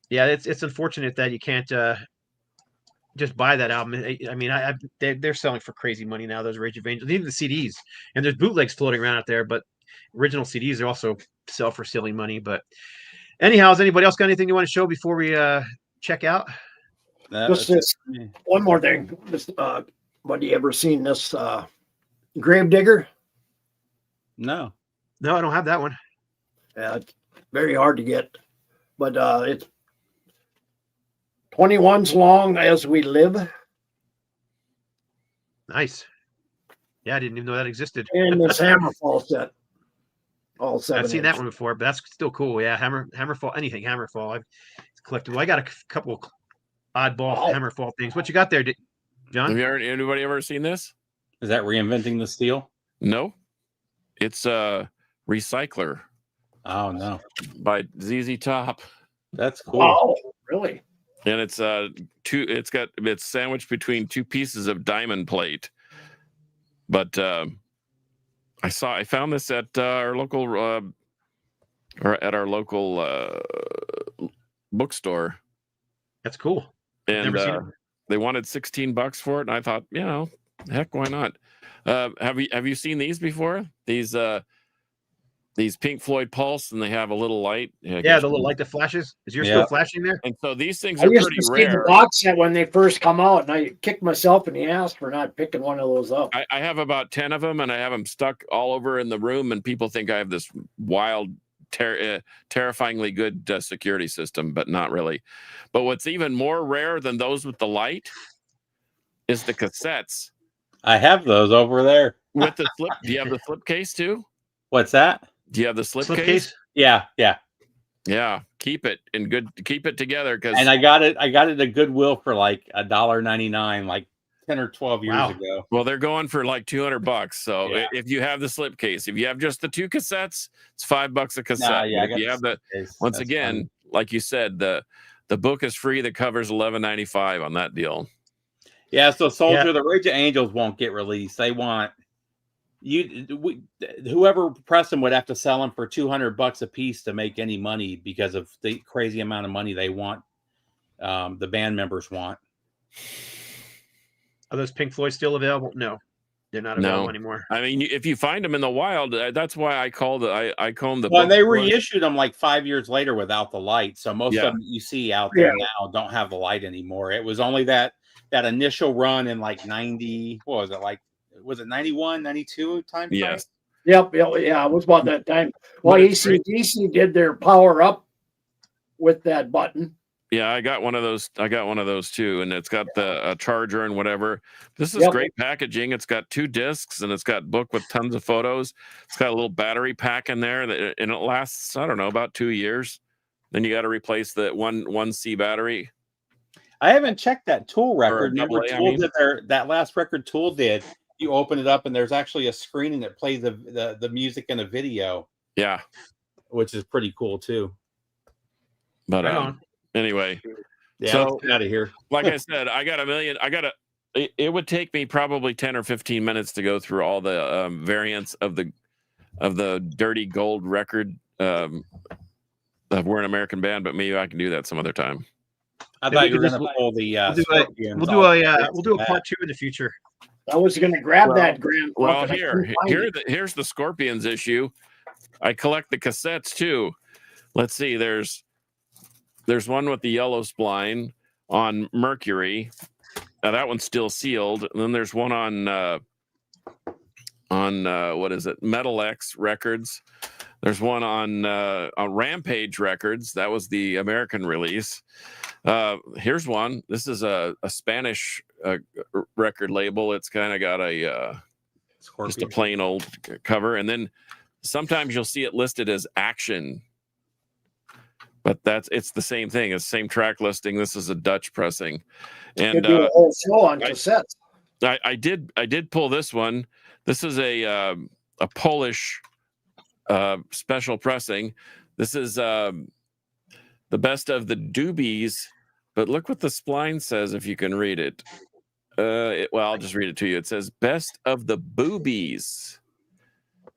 [SPEAKER 3] Yeah, it's unfortunate that you can't just buy that album. I mean, they're selling for crazy money now. Those Rage of Angels, even the CDs, and there's bootlegs floating around out there. But original CDs are also sell for silly money. But anyhow, has anybody else got anything you want to show before we check out?
[SPEAKER 2] Just one more thing. Have you ever seen this Gravedigger?
[SPEAKER 4] No,
[SPEAKER 3] I don't have that one.
[SPEAKER 2] Yeah, it's very hard to get. but it's 21's long as we live.
[SPEAKER 3] Nice. Yeah, I didn't even know that existed.
[SPEAKER 2] And this Hammerfall set. All 7
[SPEAKER 3] I've seen that
[SPEAKER 2] inch.
[SPEAKER 3] one before, but that's still cool. Yeah, Hammerfall, anything Hammerfall. It's collectible. I got a couple of oddball Hammerfall things. What you got there, John?
[SPEAKER 1] Have anybody ever seen this?
[SPEAKER 4] Is that Reinventing the Steel?
[SPEAKER 1] No. It's a Recycler.
[SPEAKER 4] Oh no,
[SPEAKER 1] by ZZ Top.
[SPEAKER 4] That's cool.
[SPEAKER 2] Wow, really?
[SPEAKER 1] And it's it's sandwiched between two pieces of diamond plate. But I found this at our local bookstore.
[SPEAKER 3] That's cool.
[SPEAKER 1] And they wanted $16 for it, and I thought, heck, why not? Have you seen these before? These Pink Floyd Pulse, and they have a little light.
[SPEAKER 3] Yeah, the little light that flashes. Is yours still flashing there?
[SPEAKER 1] And so these things are pretty rare.
[SPEAKER 2] See the box set when they first come out, and I kicked myself in the ass for not picking one of those up.
[SPEAKER 1] I have about 10 of them, and I have them stuck all over in the room, and people think I have this wild, terrifyingly good security system, but not really. But what's even more rare than those with the light is the cassettes.
[SPEAKER 4] I have those over there.
[SPEAKER 1] With the slip. Do you have the slip case too?
[SPEAKER 4] What's that?
[SPEAKER 1] Do you have the slip case?
[SPEAKER 4] Yeah.
[SPEAKER 1] Keep it keep it together,
[SPEAKER 4] and I got it at Goodwill for like $1.99, like 10 or 12 years ago.
[SPEAKER 1] Well, they're going for like $200. So if you have the slip case, if you have just the two cassettes, it's $5 a cassette. If you have once again, funny. Like you said, the book is free. The cover's $11.95 on that deal.
[SPEAKER 4] Yeah, so Soldier, the Rage of Angels won't get released. They want whoever pressed them would have to sell them for $200 a piece to make any money because of the crazy amount of money they want. The band members want.
[SPEAKER 3] Are those Pink Floyd still available? No, they're not available anymore.
[SPEAKER 1] I mean, if you find them in the wild, that's why I combed the.
[SPEAKER 4] Well, they reissued them like 5 years later without the light, so most of them you see out there now don't have the light anymore. It was only that initial run in like 90. What was it like? Was it 91, 92 time?
[SPEAKER 1] Yes.
[SPEAKER 2] Yep. Yeah, it was about that time. Well, AC/DC did their power up with that button.
[SPEAKER 1] Yeah, I got one of those too, and it's got the charger and whatever. This is great packaging. It's got 2 discs, and it's got book with tons of photos. It's got a little battery pack in there, and it lasts, I don't know, about 2 years. Then you got to replace the 1C battery.
[SPEAKER 4] I haven't checked that Tool record. Remember that last record Tool did. You open it up, and there's actually a screen that plays the music in a video.
[SPEAKER 1] Yeah,
[SPEAKER 4] which is pretty cool too.
[SPEAKER 1] But anyway,
[SPEAKER 4] so let's get out of here.
[SPEAKER 1] Like I said, I got a million. It would take me probably 10 or 15 minutes to go through all the variants of the Dirty Gold record of We're an American Band, but maybe I can do that some other time.
[SPEAKER 4] I thought you were going to pull the.
[SPEAKER 3] We'll do a part 2 in the future.
[SPEAKER 2] I was going to grab that Grand.
[SPEAKER 1] Well, here's the Scorpions issue. I collect the cassettes too. Let's see. There's one with the yellow spline on Mercury. Now that one's still sealed. And then there's one on what is it? Metal X Records. There's one on Rampage Records. That was the American release. Here's one. This is a Spanish record label. It's kind of got just a plain old cover, and then sometimes you'll see it listed as Action, but it's the same thing. It's the same track listing. This is a Dutch pressing, and
[SPEAKER 2] do a whole show on cassettes.
[SPEAKER 1] I did pull this one. This is a Polish special pressing. This is the best of the Doobies, but look what the spline says if you can read it. I'll just read it to you. It says best of the Boobies.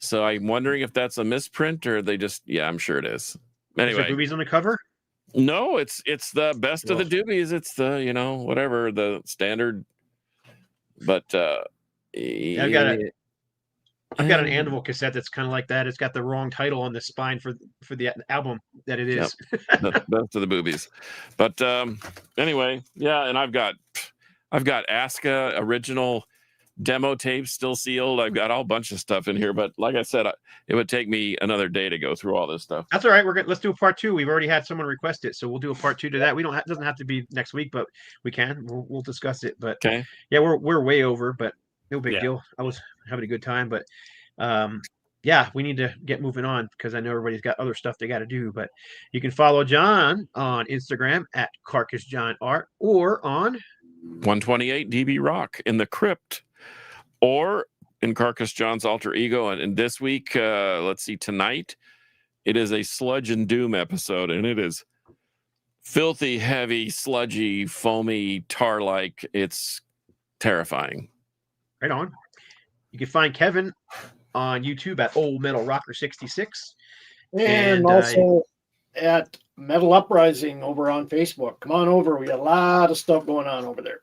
[SPEAKER 1] So I'm wondering if that's a misprint or they just, I'm sure it is. Anyway,
[SPEAKER 3] is there boobies on the cover?
[SPEAKER 1] No, it's the best of the Doobies. It's the, whatever, the standard. But
[SPEAKER 3] I've got an Anvil cassette that's kind of like that. It's got the wrong title on the spine for the album that it is.
[SPEAKER 1] The best of the Boobies. But anyway, and I've got Aska original demo tapes still sealed. I've got all bunch of stuff in here, but like I said, it would take me another day to go through all this stuff.
[SPEAKER 3] That's all right. Let's do a part 2. We've already had someone request it, so we'll do a part 2 to that. We don't doesn't have to be next week, but we can. We'll discuss it. But
[SPEAKER 1] okay,
[SPEAKER 3] yeah, we're way over, but no big deal. I was having a good time, but yeah, we need to get moving on because I know everybody's got other stuff they got to do. But you can follow John on Instagram at CarcassJohnArt or on
[SPEAKER 1] 128 DB Rock in the Crypt, or in Carcass John's alter ego. And this week, let's see, tonight, it is a Sludge and Doom episode, and it is filthy, heavy, sludgy, foamy, tar-like. It's terrifying.
[SPEAKER 3] Right on. You can find Kevin on YouTube at Old Metal Rocker 66.
[SPEAKER 2] And also at Metal Uprising over on Facebook. Come on over. We got a lot of stuff going on over there.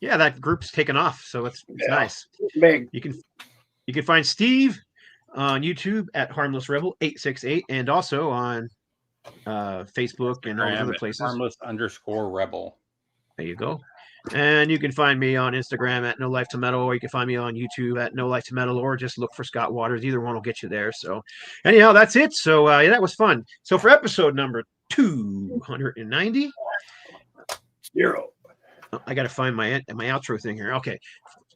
[SPEAKER 3] Yeah, that group's taken off, so it's nice.
[SPEAKER 2] It's big.
[SPEAKER 3] You can find Steve on YouTube at Harmless Rebel 868 and also on Facebook and all those other places.
[SPEAKER 4] Harmless_Rebel.
[SPEAKER 3] There you go. And you can find me on Instagram at No Life to Metal, or you can find me on YouTube at No Life to Metal, or just look for Scott Waters. Either one will get you there. So anyhow, that's it. So yeah, that was fun. So for episode number 290, I got to find my outro thing here. Okay,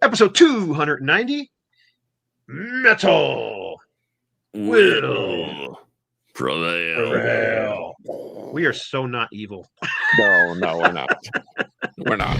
[SPEAKER 3] episode 290, Metal will prevail. We are so not evil.
[SPEAKER 1] No, we're not. We're not.